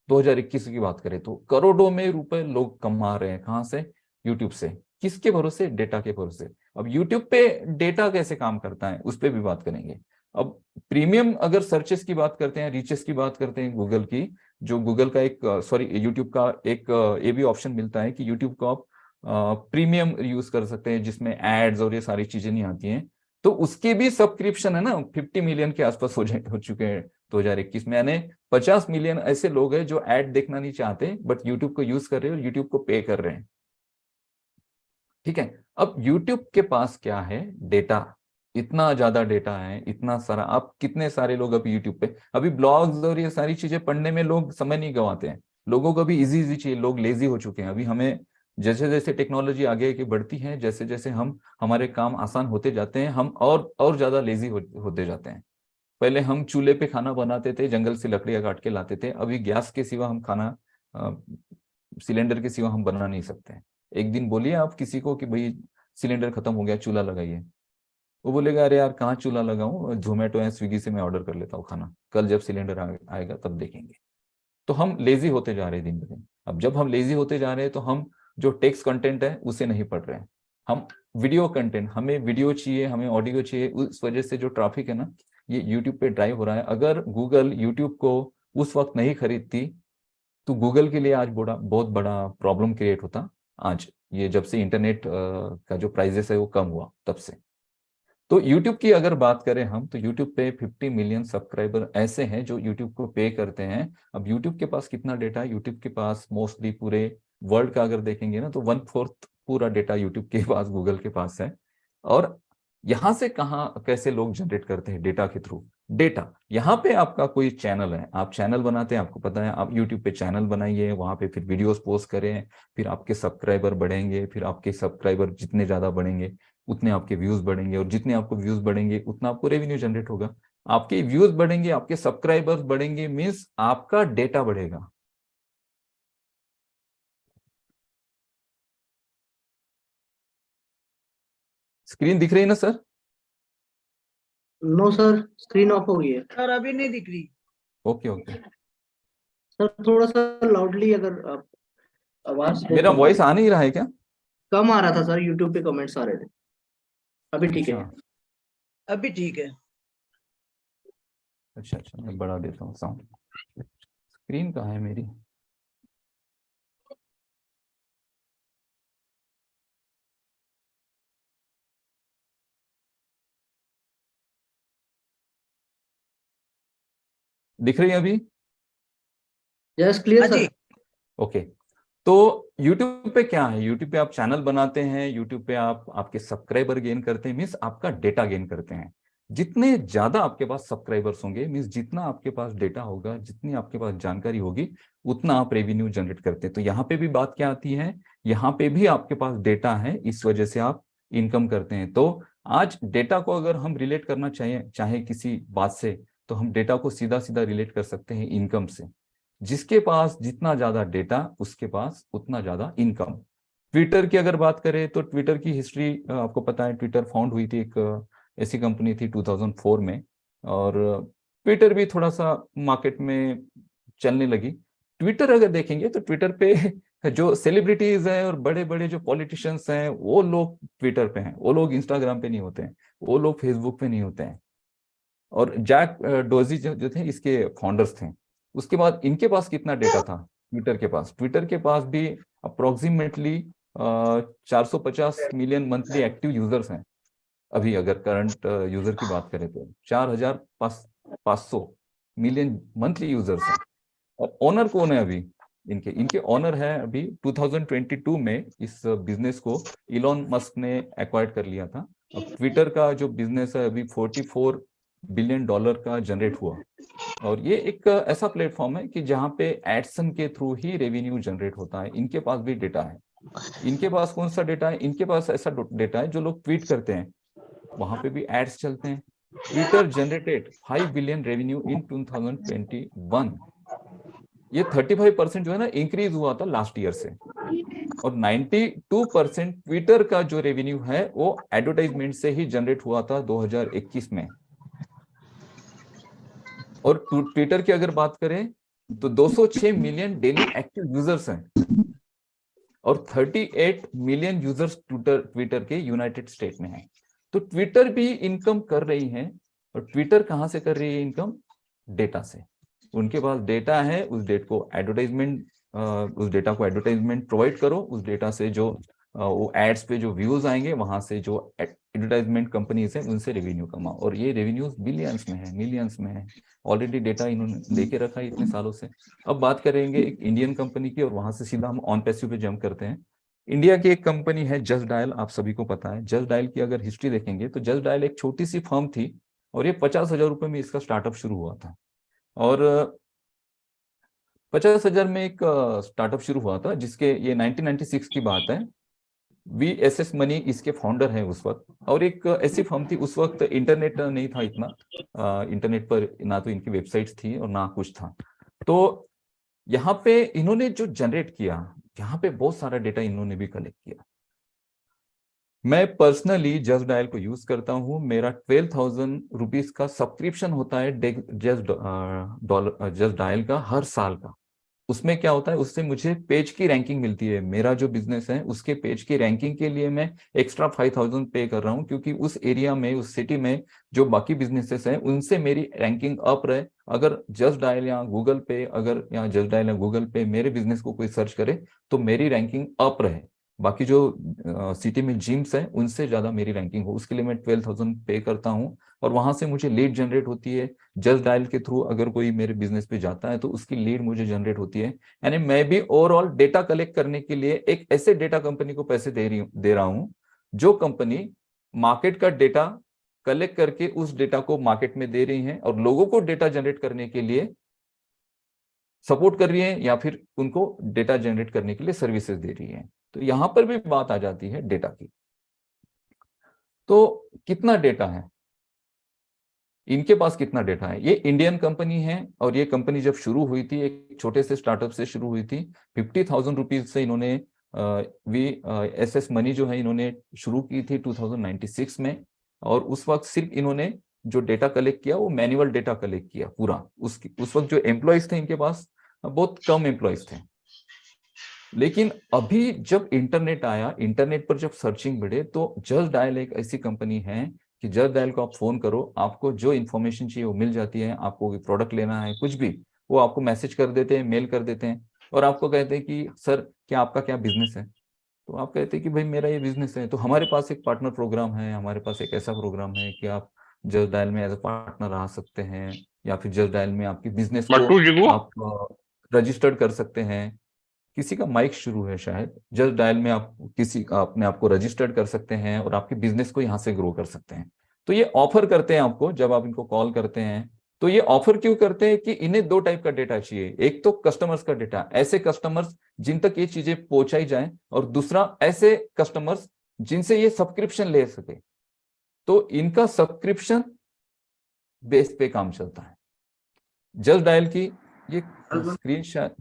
2021 की बात करें तो करोड़ों में रुपए लोग कमा रहे हैं। कहां से? यूट्यूब से। किसके भरोसे? डेटा के भरोसे। अब यूट्यूब पे डेटा कैसे काम करता है, उस पर भी बात करेंगे। अब प्रीमियम अगर सर्चेस की बात करते हैं, रीचेस की बात करते हैं गूगल की, जो गूगल का एक यूट्यूब का एक ये भी ऑप्शन मिलता है कि यूट्यूब को आप प्रीमियम यूज कर सकते हैं, जिसमें एड्स और ये सारी चीजें नहीं आती हैं। तो उसके भी सब्सक्रिप्शन है ना 50 मिलियन के आसपास हो चुके हैं 2021 में, यानी 50 मिलियन ऐसे लोग हैं जो ऐड देखना नहीं चाहते बट यूट्यूब को यूज कर रहे हैं और यूट्यूब को पे कर रहे हैं। ठीक है, अब यूट्यूब के पास क्या है, डेटा, इतना ज्यादा डेटा है, इतना सारा। आप कितने सारे लोग अभी यूट्यूब पे, अभी ब्लॉग्स और ये सारी चीजें पढ़ने में लोग समय नहीं गंवाते हैं, लोगों को भी इजी इजी चाहिए, लोग लेजी हो चुके हैं। अभी हमें जैसे जैसे टेक्नोलॉजी आगे की बढ़ती है, जैसे जैसे हम हमारे काम आसान होते जाते हैं, हम और ज्यादा लेजी होते जाते हैं। पहले हम चूल्हे पे खाना बनाते थे, जंगल से लकड़ियां काट के लाते थे, अभी गैस के सिवा हम खाना, सिलेंडर के सिवा हम बना नहीं सकते हैं। एक दिन बोलिए आप किसी को कि भाई सिलेंडर खत्म हो गया, चूल्हा लगाइए, वो बोलेगा अरे यार कहाँ चूल्हा लगाऊं, जोमेटो या स्विगी से मैं ऑर्डर कर लेता हूँ खाना, कल जब सिलेंडर आएगा तब देखेंगे। तो हम लेजी होते जा रहे हैं दिन ब दिन। अब जब हम लेजी होते जा रहे हैं तो हम जो टेक्स्ट कंटेंट है उसे नहीं पढ़ रहे हैं, हम वीडियो कंटेंट, हमें वीडियो चाहिए, हमें ऑडियो चाहिए। उस वजह से जो ट्रैफिक है ना, ये यूट्यूब पे ड्राइव हो रहा है। अगर गूगल यूट्यूब को उस वक्त नहीं खरीदती तो गूगल के लिए आज बहुत बड़ा प्रॉब्लम क्रिएट होता। आज ये जब से इंटरनेट का जो प्राइजेस है वो कम हुआ तब से। तो YouTube की अगर बात करें हम, तो YouTube पे 50 मिलियन सब्सक्राइबर ऐसे हैं जो YouTube को पे करते हैं। अब YouTube के पास कितना डेटा है, YouTube के पास मोस्टली पूरे वर्ल्ड का अगर देखेंगे ना तो 1/4 पूरा डेटा YouTube के पास, गूगल के पास है। और यहाँ से कहाँ कैसे लोग जनरेट करते हैं डेटा के थ्रू, डेटा यहाँ पे आपका कोई चैनल है, आप चैनल बनाते हैं, आपको पता है, आप यूट्यूब पे चैनल बनाइए, वहां पे फिर वीडियोस पोस्ट करें, फिर आपके सब्सक्राइबर बढ़ेंगे, फिर आपके सब्सक्राइबर जितने ज्यादा बढ़ेंगे उतने आपके व्यूज बढ़ेंगे, और जितने आपको व्यूज बढ़ेंगे उतना आपको रेवेन्यू जनरेट होगा। आपके व्यूज बढ़ेंगे, आपके सब्सक्राइबर्स बढ़ेंगे, मीन्स आपका डेटा बढ़ेगा। स्क्रीन दिख रही है ना sir? No sir, screen off हो गई है सर अभी नहीं दिख रही। Okay okay. सर। थोड़ा सा लाउडली अगर आप आवाज मेरा वॉइस आ नहीं रहा है क्या? कम आ रहा था सर, यूट्यूब पे कमेंट्स आ रहे थे। अभी ठीक है। अच्छा अभी ठीक है। अच्छा अच्छा, मैं बढ़ा देता हूँ साउंड। स्क्रीन कहाँ है मेरी? दिख रही है अभी? यस, क्लियर हाँ जी। सर। ओके। तो YouTube पे क्या है, YouTube पे आप चैनल बनाते हैं, YouTube पे आप आपके सब्सक्राइबर गेन करते हैं, मीन्स आपका डेटा गेन करते हैं। जितने ज्यादा आपके पास सब्सक्राइबर्स होंगे, मीन्स जितना आपके पास डेटा होगा, जितनी आपके पास जानकारी होगी, उतना आप रेवेन्यू जनरेट करते हैं। तो यहाँ पे भी बात क्या आती है, यहाँ पे भी आपके पास डेटा है, इस वजह से आप इनकम करते हैं। तो आज डेटा को अगर हम रिलेट करना चाहे किसी बात से, तो हम डेटा को सीधा सीधा रिलेट कर सकते हैं इनकम से। जिसके पास जितना ज्यादा डेटा, उसके पास उतना ज्यादा इनकम। ट्विटर की अगर बात करें तो ट्विटर की हिस्ट्री आपको पता है, ट्विटर फाउंड हुई थी, एक ऐसी कंपनी थी 2004 में, और ट्विटर भी थोड़ा सा मार्केट में चलने लगी। ट्विटर अगर देखेंगे तो ट्विटर पे जो सेलिब्रिटीज हैं और बड़े बड़े जो पॉलिटिशियंस हैं वो लोग ट्विटर पे हैं, वो लोग इंस्टाग्राम पे नहीं होते हैं, वो लोग फेसबुक पे नहीं होते हैं। और जैक डोजी जो थे इसके फाउंडर्स थे। उसके बाद इनके पास कितना डेटा था ट्विटर के पास भी approximately 450 million monthly active users हैं। अभी अगर करंट यूजर की बात करें तो 4,500 मिलियन मंथली यूजर्स हैं। और ओनर कौन है अभी? इनके इनके ओनर है अभी 2022 में इस बिजनेस को इलॉन मस्क ने एक्वायर्ड कर लिया था। अब ट्विटर का जो बिजनेस है अभी $44 बिलियन का जनरेट हुआ। और ये एक ऐसा प्लेटफॉर्म है कि जहाँ पे एडसन के थ्रू ही रेवेन्यू जनरेट होता है। इनके पास भी डेटा है। इनके पास कौन सा डेटा है? इनके पास ऐसा डेटा है, जो लोग ट्वीट करते हैं वहां पे भी एड्स चलते हैं। Twitter generated 5 billion revenue in 2021। ये 35% जो है ना इंक्रीज हुआ था लास्ट ईयर से। और 92% ट्विटर का जो रेवेन्यू है वो एडवर्टाइजमेंट से ही जनरेट हुआ था 2021 में। और ट्विटर की अगर बात करें तो 206 मिलियन डेली एक्टिव यूजर्स हैं, और 38 मिलियन यूजर्स ट्विटर के यूनाइटेड स्टेट में हैं। तो ट्विटर भी इनकम कर रही है, और ट्विटर कहाँ से कर रही है इनकम? डेटा से। उनके पास डेटा है, उस डेटा को एडवर्टाइजमेंट प्रोवाइड करो, उस डेटा से जो वो एड्स पे जो व्यूज आएंगे, वहां से जो एडवर्टाइजमेंट कंपनीज है उनसे रेवेन्यू कमाओ। और ये रेवेन्यूज बिलियंस में है, मिलियंस में है। ऑलरेडी डेटा इन्होंने लेके रखा है इतने सालों से। अब बात करेंगे एक इंडियन कंपनी की, और वहां से सीधा हम ऑन पैसिव पे जंप करते हैं। इंडिया की एक कंपनी है जस्ट डायल, आप सभी को पता है। जस्ट डायल की अगर हिस्ट्री देखेंगे तो जस्ट डायल एक छोटी सी फर्म थी, और ये 50,000 रुपए में इसका स्टार्टअप शुरू हुआ था। और 50,000 में एक स्टार्टअप शुरू हुआ था, जिसके ये 1996 की बात है। VSS मनी इसके फाउंडर हैं उस वक्त। और एक ऐसी फर्म थी, उस वक्त इंटरनेट नहीं था इतना, इंटरनेट पर ना तो इनकी वेबसाइट्स थी और ना कुछ था। तो यहाँ पे इन्होंने जो जनरेट किया, यहाँ पे बहुत सारा डेटा इन्होंने भी कलेक्ट किया। मैं पर्सनली जस्ट डायल को यूज करता हूँ। मेरा 12,000 रुपीज का सब्सक्रिप्शन होता है जस्ट डायल का हर साल का। उसमें क्या होता है, उससे मुझे पेज की रैंकिंग मिलती है। मेरा जो बिजनेस है उसके पेज की रैंकिंग के लिए मैं एक्स्ट्रा 5,000 पे कर रहा हूँ, क्योंकि उस एरिया में, उस सिटी में जो बाकी बिजनेसेस हैं उनसे मेरी रैंकिंग अप रहे। अगर जस्ट डायल या गूगल पे, अगर या जस्ट डायल या गूगल पे मेरे बिजनेस को कोई सर्च करे तो मेरी रैंकिंग अप रहे। बाकी जो सिटी में जिम्स हैं उनसे ज्यादा मेरी रैंकिंग हो, उसके लिए मैं 12,000 पे करता हूँ। और वहां से मुझे लीड जनरेट होती है। जस्ट डायल के थ्रू अगर कोई मेरे बिजनेस पे जाता है तो उसकी लीड मुझे जनरेट होती है। यानी मैं भी ओवरऑल डेटा कलेक्ट करने के लिए एक ऐसे डेटा कंपनी को पैसे दे रहा हूं, जो कंपनी मार्केट का डेटा कलेक्ट करके उस डेटा को मार्केट में दे रही है, और लोगों को डेटा जनरेट करने के लिए सपोर्ट कर रही है, या फिर उनको डेटा जनरेट करने के लिए सर्विसेज दे रही है। तो यहां पर भी बात आ जाती है डेटा की। तो कितना डेटा है इनके पास, कितना डेटा है? ये इंडियन कंपनी है, और ये कंपनी जब शुरू हुई थी एक छोटे से स्टार्टअप से शुरू हुई थी। 50,000 रुपीज से इन्होंने VSS मनी जो है इन्होंने शुरू की थी 2096 में। और उस वक्त सिर्फ इन्होंने जो डेटा कलेक्ट किया वो मैनुअल डेटा कलेक्ट किया पूरा। उस वक्त जो एम्प्लॉयज थे इनके पास बहुत कम एम्प्लॉयज थे। लेकिन अभी जब इंटरनेट आया, इंटरनेट पर जब सर्चिंग बढ़े, तो जस्ट डायल एक ऐसी कंपनी है कि जस्ट डायल को आप फोन करो, आपको जो इन्फॉर्मेशन चाहिए वो मिल जाती है। आपको प्रोडक्ट लेना है, कुछ भी, वो आपको मैसेज कर देते हैं, मेल कर देते हैं, और आपको कहते हैं कि सर क्या आपका क्या बिजनेस है। तो आप कहते हैं कि भाई मेरा ये बिजनेस है। तो हमारे पास एक पार्टनर प्रोग्राम है, हमारे पास एक ऐसा प्रोग्राम है कि आप जस्ट डायल में एज अ पार्टनर आ सकते हैं, या फिर जस्ट डायल में आपकी बिजनेस को आप रजिस्टर्ड कर सकते हैं। किसी का माइक शुरू है शायद। जस्ट डायल में आप किसी अपने आप को रजिस्टर्ड कर सकते हैं और आपके बिजनेस को यहाँ से ग्रो कर सकते हैं। तो ये ऑफर करते हैं आपको जब आप इनको कॉल करते हैं। तो ये ऑफर क्यों करते हैं कि इन्हें दो टाइप का डेटा चाहिए। एक तो कस्टमर्स का डेटा, ऐसे कस्टमर्स जिन तक ये चीजें पहुंचाई जाए, और दूसरा ऐसे कस्टमर्स जिनसे ये सब्सक्रिप्शन ले सके। तो इनका सब्सक्रिप्शन बेस पे काम चलता है। जस्ट डायल की ये स्क्रीन शायद,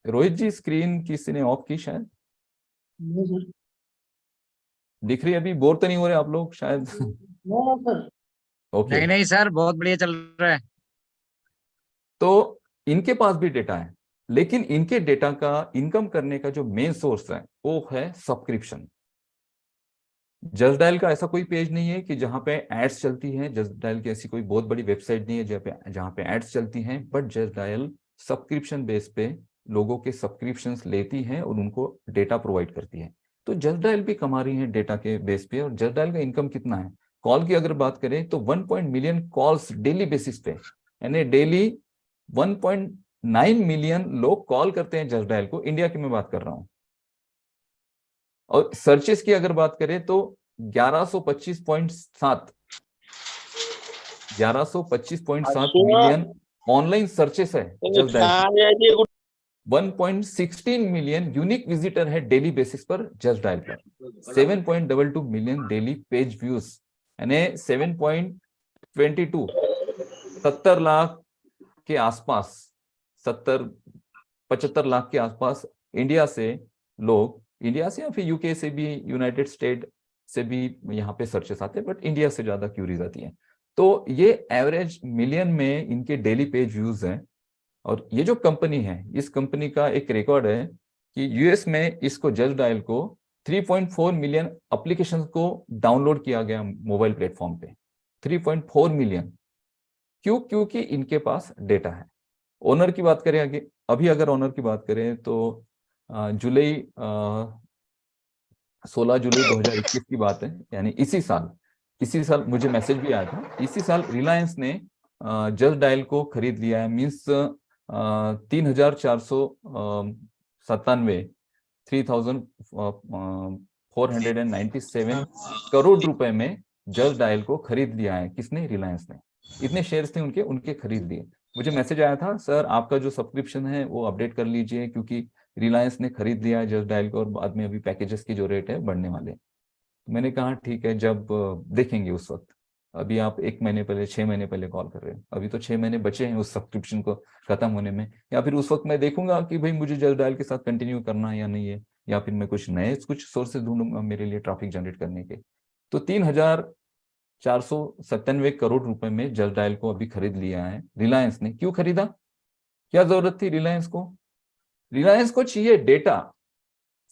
रोहित जी स्क्रीन किसी ने ऑफ की शायद, दिख रही है अभी? बोर तो नहीं हो रहे आप लोग शायद? Sir okay. नहीं नहीं सर, बहुत बढ़िया चल रहा है। तो इनके पास भी डेटा है, लेकिन इनके डेटा का इनकम करने का जो मेन सोर्स है वो है सब्सक्रिप्शन। जस्ट डायल का ऐसा कोई पेज नहीं है कि जहां पे एड्स चलती हैं। जस्ट डायल की ऐसी कोई बहुत बड़ी वेबसाइट नहीं है जहां पे एड्स चलती हैं। But just dial subscription base पे लोगों के सब्सक्रिप्शंस लेती है और उनको डेटा प्रोवाइड करती है। तो जस्ट डायल भी कमा रही है डेटा के बेस पे। और जस्ट डायल का इनकम कितना है, कॉल की अगर बात करें तो 1 मिलियन कॉल्स डेली बेसिस पे, यानी डेली 1.9 मिलियन लोग कॉल करते हैं जस्ट डायल को। इंडिया की मैं बात कर रहा हूं। और सर्चेस की अगर बात करें तो 1125.7 मिलियन ऑनलाइन सर्चेस है just dial. 1.16 million unique visitor है डेली बेसिस पर जस्ट डायल पर। 7.22 मिलियन डेली पेज व्यूज, यानी 7.22 70 लाख के आसपास, 75 लाख के आसपास इंडिया से लोग, इंडिया से या फिर यूके से भी, यूनाइटेड स्टेट से भी यहाँ पे सर्चेस आते हैं, बट इंडिया से ज्यादा क्यूरीज आती हैं। तो ये एवरेज मिलियन में इनके डेली पेज व्यूज हैं। और ये जो कंपनी है, इस कंपनी का एक रिकॉर्ड है कि यूएस में इसको जस्ट डायल को 3.4 मिलियन एप्लीकेशन को डाउनलोड किया गया मोबाइल प्लेटफॉर्म पे। 3.4 मिलियन। क्यों? क्योंकि इनके पास डेटा है। ओनर की बात करें आगे, अभी अगर ओनर की बात करें तो 16 जुलाई 2021 की बात है, यानी इसी साल मुझे मैसेज भी आया था, इसी साल रिलायंस ने जस्ट डायल को खरीद लिया है। मीन्स 3,497 3,497 करोड़ रुपए में जस्ट डायल को खरीद लिया है। किसने? रिलायंस ने। इतने शेयर्स थे उनके खरीद लिए। मुझे मैसेज आया था, सर आपका जो सब्सक्रिप्शन है वो अपडेट कर लीजिए, क्योंकि रिलायंस ने खरीद लिया है जस्ट डायल को और बाद में अभी पैकेजेस की जो रेट है बढ़ने वाले हैं। मैंने कहा ठीक है, जब देखेंगे उस वक्त। अभी आप 1 महीने पहले, 6 महीने पहले कॉल कर रहे हैं, अभी तो 6 महीने बचे हैं उस सब्सक्रिप्शन को खत्म होने में। या फिर उस वक्त मैं देखूंगा कि भाई मुझे जस्ट डायल के साथ कंटिन्यू करना है या नहीं है, या फिर मैं कुछ नए सोर्सेज ढूंढूंगा मेरे लिए ट्रैफिक जनरेट करने के। तो 3,497 करोड़ रुपए में जस्ट डायल को अभी खरीद लिया है रिलायंस ने। क्यों खरीदा? क्या जरूरत थी रिलायंस को? रिलायंस को चाहिए डेटा,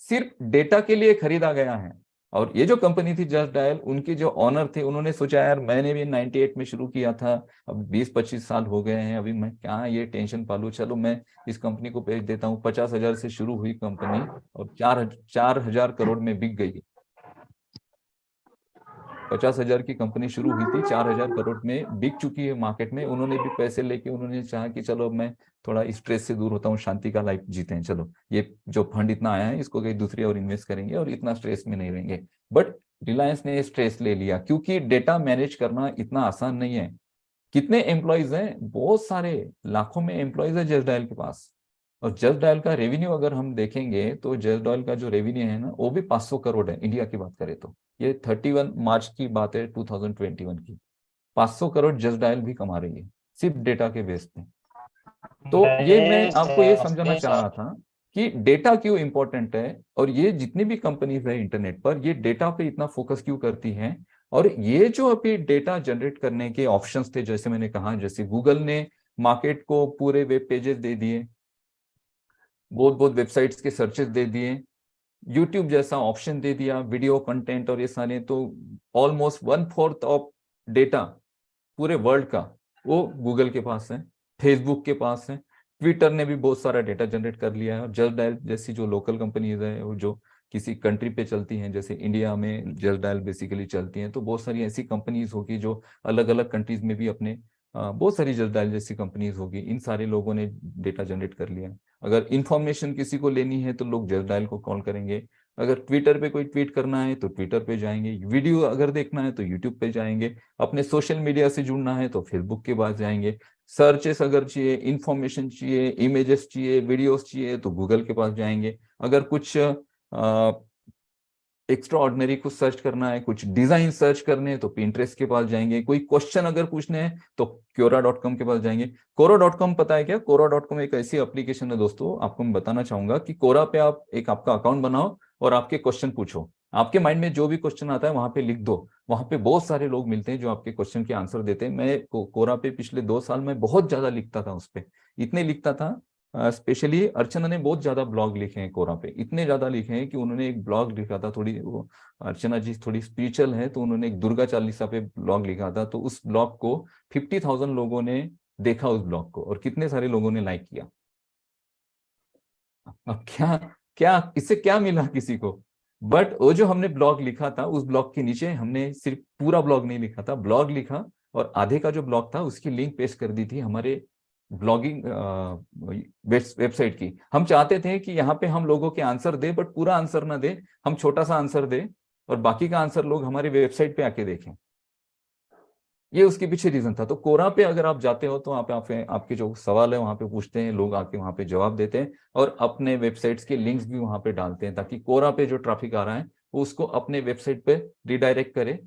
सिर्फ डेटा के लिए खरीदा गया है। और ये जो कंपनी थी जस्ट डायल, उनके जो ऑनर थे उन्होंने सोचा यार मैंने भी 98 में शुरू किया था, अब 20-25 साल हो गए हैं, अभी मैं क्या ये टेंशन पालू, चलो मैं इस कंपनी को बेच देता हूँ। 50,000 से शुरू हुई कंपनी और 4,000 करोड़ में बिक गई। 50,000 की कंपनी शुरू हुई थी, 4,000 करोड़ में बिक चुकी है मार्केट में। उन्होंने भी पैसे लेके उन्होंने चाहा कि चलो अब मैं थोड़ा स्ट्रेस से दूर होता हूँ, शांति का लाइफ जीते हैं, चलो ये जो फंड इतना आया है इसको कहीं दूसरी और इन्वेस्ट करेंगे और इतना स्ट्रेस में नहीं रहेंगे। बट रिलायंस ने स्ट्रेस ले लिया, क्योंकि डेटा मैनेज करना इतना आसान नहीं है। कितने एम्प्लॉयज हैं? बहुत सारे, लाखों में एम्प्लॉयज है जस्ट डायल के पास। और जस्ट डायल का रेवेन्यू अगर हम देखेंगे तो जस्ट डायल का जो रेवेन्यू है ना, वो भी 500 करोड़ है इंडिया की बात करें तो। ये 31 मार्च की बात है 2021 की। 500 करोड़ जस्ट डायल भी कमा रही है सिर्फ डेटा के बेस पे। तो ये मैं आपको ये समझाना चाह रहा था कि डेटा क्यों इंपॉर्टेंट है, और ये जितनी भी कंपनीज है इंटरनेट पर, ये डेटा पे इतना फोकस क्यों करती हैं। और ये जो अभी डेटा जनरेट करने के ऑप्शंस थे, जैसे मैंने कहा, जैसे गूगल ने मार्केट को पूरे वेब पेजेस दे दिए, बहुत बहुत वेबसाइट्स के सर्चेस दे दिए, यूट्यूब जैसा ऑप्शन दे दिया, वीडियो कंटेंट और ये सारे, तो ऑलमोस्ट 1/4 ऑफ डेटा पूरे वर्ल्ड का वो गूगल के पास है, फेसबुक के पास है, ट्विटर ने भी बहुत सारा डेटा जनरेट कर लिया है। और जस्ट डायल जैसी जो लोकल कंपनीज है, वो जो किसी कंट्री पे चलती हैं, जैसे इंडिया में जस्ट डायल बेसिकली चलती हैं, तो बहुत सारी ऐसी कंपनीज होगी जो अलग अलग कंट्रीज में भी अपने बहुत सारी जस्ट डायल जैसी कंपनीज होगी, इन सारे लोगों ने डेटा जनरेट कर लिया है। अगर इंफॉर्मेशन किसी को लेनी है तो लोग जस्ट डायल को कॉल करेंगे, अगर ट्विटर पे कोई ट्वीट करना है तो ट्विटर पे जाएंगे, वीडियो अगर देखना है तो यूट्यूब पे जाएंगे, अपने सोशल मीडिया से जुड़ना है तो फेसबुक के पास जाएंगे, सर्चेस अगर चाहिए, इंफॉर्मेशन चाहिए, इमेजेस चाहिए, वीडियोस चाहिए तो गूगल के पास जाएंगे, अगर कुछ एक्स्ट्रा ऑर्डिनरी कुछ सर्च करना है, कुछ डिजाइन सर्च करने हैं तो पिंटरेस्ट के पास जाएंगे, कोई क्वेश्चन अगर पूछने हैं तो quora.com के पास जाएंगे। quora.com पता है क्या? quora.com एक ऐसी एप्लीकेशन है दोस्तों, आपको मैं बताना चाहूंगा कि quora पे आप एक आपका अकाउंट बनाओ और आपके क्वेश्चन पूछो, आपके माइंड में जो भी क्वेश्चन आता है वहां पे लिख दो, वहां पे बहुत सारे लोग मिलते हैं जो आपके क्वेश्चन के आंसर देते हैं। मैं कोरा पे पिछले 2 साल में बहुत ज्यादा लिखता था, उस पर इतने लिखता था। स्पेशली अर्चना ने बहुत ज्यादा ब्लॉग लिखे हैं कोरा पे, इतने ज्यादा लिखे हैं कि उन्होंने एक ब्लॉग लिखा था, थोड़ी वो अर्चना जी थोड़ी स्पिरिचुअल है, तो उन्होंने एक दुर्गा चालीसा पे ब्लॉग लिखा था, तो उस ब्लॉग को 50,000 लोगों ने देखा उस ब्लॉग को, और कितने सारे लोगों ने लाइक किया। अब क्या क्या इससे क्या मिला किसी को? बट वो जो हमने ब्लॉग लिखा था, उस ब्लॉग के नीचे हमने सिर्फ पूरा ब्लॉग नहीं लिखा था, ब्लॉग लिखा और आधे का जो ब्लॉग था उसकी लिंक पेस्ट कर दी थी हमारे ब्लॉगिंग वेबसाइट की। हम चाहते थे कि यहाँ पे हम लोगों के आंसर दे, बट पूरा आंसर ना दे, हम छोटा सा आंसर दे और बाकी का आंसर लोग हमारी वेबसाइट पे आके देखें। ये उसके पीछे रीजन था। तो कोरा पे अगर आप जाते हो तो आपके जो सवाल है वहां पे पूछते हैं लोग, आके वहां पे जवाब देते हैं और अपने वेबसाइट्स के लिंक्स भी वहां पे डालते हैं, ताकि कोरा पे जो ट्रैफिक आ रहा है वो उसको अपने वेबसाइट पे रिडायरेक्ट करे।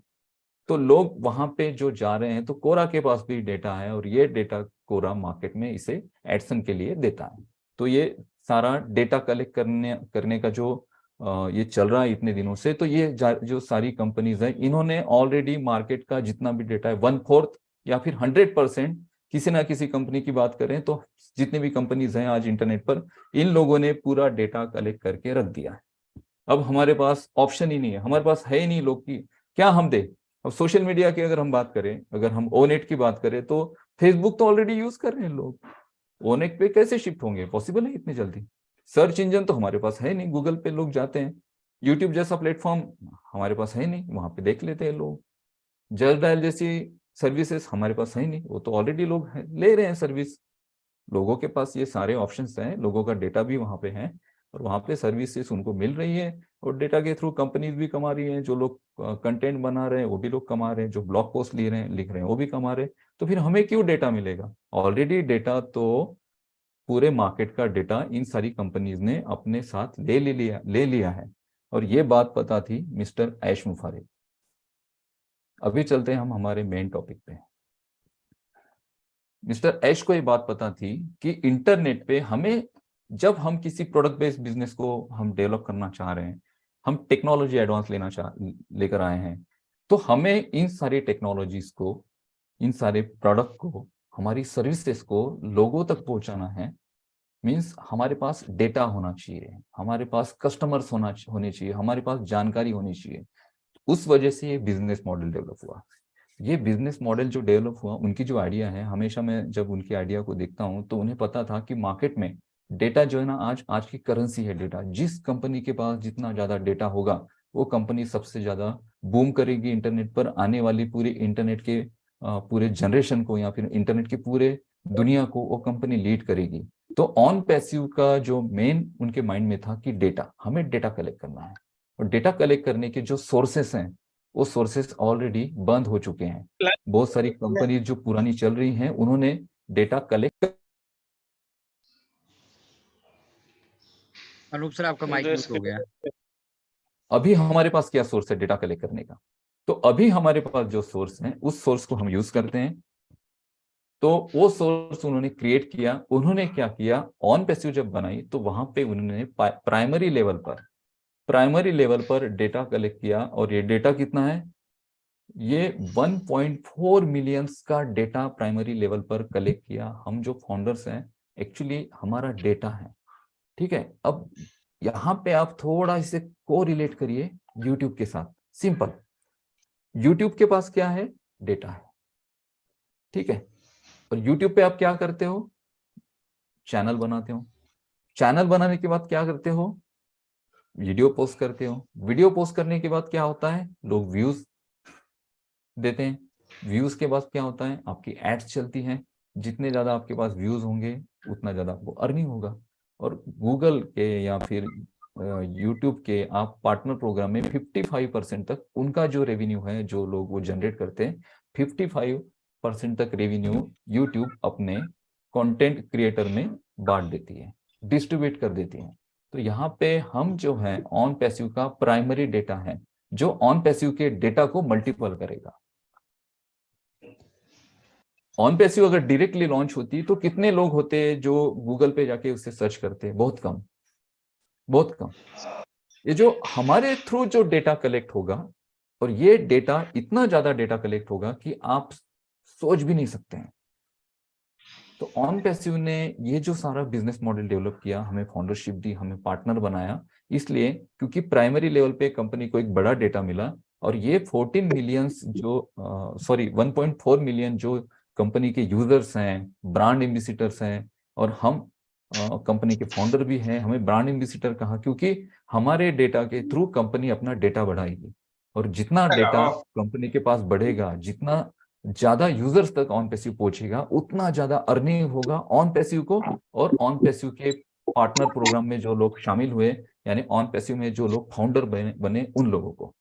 तो लोग वहां पे जो जा रहे हैं, तो कोरा के पास भी डेटा है और ये डेटा कोरा मार्केट में इसे एडसन के लिए देता है। तो ये सारा डेटा कलेक्ट करने का जो ये चल रहा है इतने दिनों से, तो ये जो सारी कंपनीज है, इन्होंने ऑलरेडी मार्केट का जितना भी डेटा है 1/4 या फिर 100%, किसी ना किसी कंपनी की बात करें तो जितने भी कंपनीज हैं आज इंटरनेट पर, इन लोगों ने पूरा डेटा कलेक्ट करके रख दिया है। अब हमारे पास ऑप्शन ही नहीं है, हमारे पास है ही नहीं लोग की क्या हम दे। अब सोशल मीडिया की अगर हम बात करें, अगर हम ओनेट की बात करें, तो फेसबुक तो ऑलरेडी यूज कर रहे हैं लोग, ओनेट पे कैसे शिफ्ट होंगे, पॉसिबल है इतनी जल्दी। सर्च इंजन तो हमारे पास है नहीं, गूगल पे लोग जाते हैं, यूट्यूब जैसा प्लेटफॉर्म हमारे पास है नहीं, वहां पे देख लेते हैं लोग। जस्ट डायल जैसी सर्विसेज हमारे पास है नहीं, वो तो ऑलरेडी लोग ले रहे हैं सर्विस। लोगों के पास ये सारे ऑप्शंस हैं, लोगों का डेटा भी वहां पे है, और वहां पे सर्विसेज उनको मिल रही है, और डेटा के थ्रू कंपनीज भी कमा रही हैं, जो लोग कंटेंट बना रहे हैं वो भी लोग कमा रहे हैं, जो ब्लॉग पोस्ट लिख रहे हैं वो भी कमा रहे हैं। तो फिर हमें क्यों डेटा मिलेगा? ऑलरेडी डेटा तो, पूरे मार्केट का डेटा इन सारी कंपनीज ने अपने साथ ले लिया है। और ये बात पता थी मिस्टर ऐश मुफारिक। अभी चलते हैं हम हमारे मेन टॉपिक पे। मिस्टर ऐश को ये बात पता थी कि इंटरनेट पे हमें, जब हम किसी प्रोडक्ट बेस्ड बिजनेस को हम डेवलप करना चाह रहे हैं, हम टेक्नोलॉजी एडवांस लेकर आए हैं, तो हमें इन सारी टेक्नोलॉजीज को, इन सारे प्रोडक्ट को, हमारी सर्विसेज को लोगों तक पहुंचाना है। मीन्स हमारे पास डेटा होना चाहिए, हमारे पास कस्टमर्स होने चाहिए, हमारे पास जानकारी होनी चाहिए। उस वजह से ये बिजनेस मॉडल डेवलप हुआ। ये बिजनेस मॉडल जो डेवलप हुआ, उनकी जो आइडिया है, हमेशा मैं जब उनकी आइडिया को देखता हूँ तो उन्हें पता था कि मार्केट में डेटा जो है ना, आज की करेंसी है डेटा। जिस कंपनी के पास जितना ज्यादा डेटा होगा, वो कंपनी सबसे ज्यादा बूम करेगी इंटरनेट पर। आने वाली पूरी इंटरनेट के पूरे जनरेशन को, या फिर इंटरनेट की पूरे दुनिया को वो कंपनी लीड करेगी। तो ऑन पैसिव का जो मेन उनके माइंड में था कि डेटा, हमें डेटा कलेक्ट करना है, और डेटा कलेक्ट करने के जो सोर्सेस हैं, वो सोर्सेस ऑलरेडी बंद हो चुके हैं। बहुत सारी कंपनी जो पुरानी चल रही हैं, उन्होंने डेटा कलेक्ट। अनूप सर आपका माइक म्यूट हो गया है। अभी हमारे पास क्या सोर्स है डेटा कलेक्ट करने का? तो अभी हमारे पास जो सोर्स है, उस सोर्स को हम यूज करते हैं। तो वो सोर्स उन्होंने क्रिएट किया। उन्होंने क्या किया, ऑन पैसिव जब बनाई तो वहां पे उन्होंने प्राइमरी लेवल पर डेटा कलेक्ट किया। और ये डेटा कितना है? ये 1.4 मिलियंस का डेटा प्राइमरी लेवल पर कलेक्ट किया। हम जो फाउंडर्स हैं, एक्चुअली हमारा डेटा है, ठीक है। अब यहाँ पे आप थोड़ा इसे को रिलेट करिए यूट्यूब के साथ। सिंपल, यूट्यूब के पास क्या है? डेटा है, ठीक है। और यूट्यूब पे आप क्या करते हो? चैनल बनाते हो। चैनल बनाने के बाद क्या करते हो? वीडियो पोस्ट करते हो। वीडियो पोस्ट करने के बाद क्या होता है? लोग व्यूज देते हैं। व्यूज के बाद क्या होता है? आपकी एड्स चलती हैं। जितने ज्यादा आपके पास व्यूज होंगे, उतना ज्यादा आपको अर्निंग होगा। और गूगल के या फिर यूट्यूब के आप पार्टनर प्रोग्राम में 55% तक उनका जो रेवेन्यू है, जो लोग वो जनरेट करते हैं, 55% तक रेवेन्यू यूट्यूब अपने कंटेंट क्रिएटर में बांट देती है, डिस्ट्रीब्यूट कर देती है। तो यहाँ पे हम जो है, ऑन पैसिव का प्राइमरी डेटा है, जो ऑन पैसिव के डेटा को मल्टीपल करेगा। ऑन पैसिव अगर डायरेक्टली लॉन्च होती तो कितने लोग होते जो गूगल पे जाके उससे सर्च करते? बहुत कम, बहुत कम। ये जो हमारे थ्रू जो डेटा कलेक्ट होगा, और ये डेटा इतना ज्यादा डेटा कलेक्ट होगा कि आप सोच भी नहीं सकते हैं। तो ऑन पैसिव ने ये जो सारा बिजनेस मॉडल डेवलप किया, हमें फाउंडरशिप दी, हमें पार्टनर बनाया, इसलिए क्योंकि प्राइमरी लेवल पे कंपनी को एक बड़ा डेटा मिला। और ये 14 मिलियंस जो 1.4 मिलियन जो कंपनी के यूजर्स हैं, ब्रांड एम्बेसडर्स हैं, और हम कंपनी के फाउंडर भी हैं। हमें ब्रांड एम्बेसडर कहा क्योंकि हमारे डेटा के थ्रू कंपनी अपना डेटा बढ़ाएगी। और जितना डेटा कंपनी के पास बढ़ेगा, जितना ज्यादा यूजर्स तक ऑन पैसिव पहुंचेगा, उतना ज्यादा अर्निंग होगा ऑन पैसिव को। और ऑन पैसिव के पार्टनर प्रोग्राम में जो लोग शामिल हुए, यानी ऑन पैसिव में जो लोग फाउंडर बने उन लोगों को।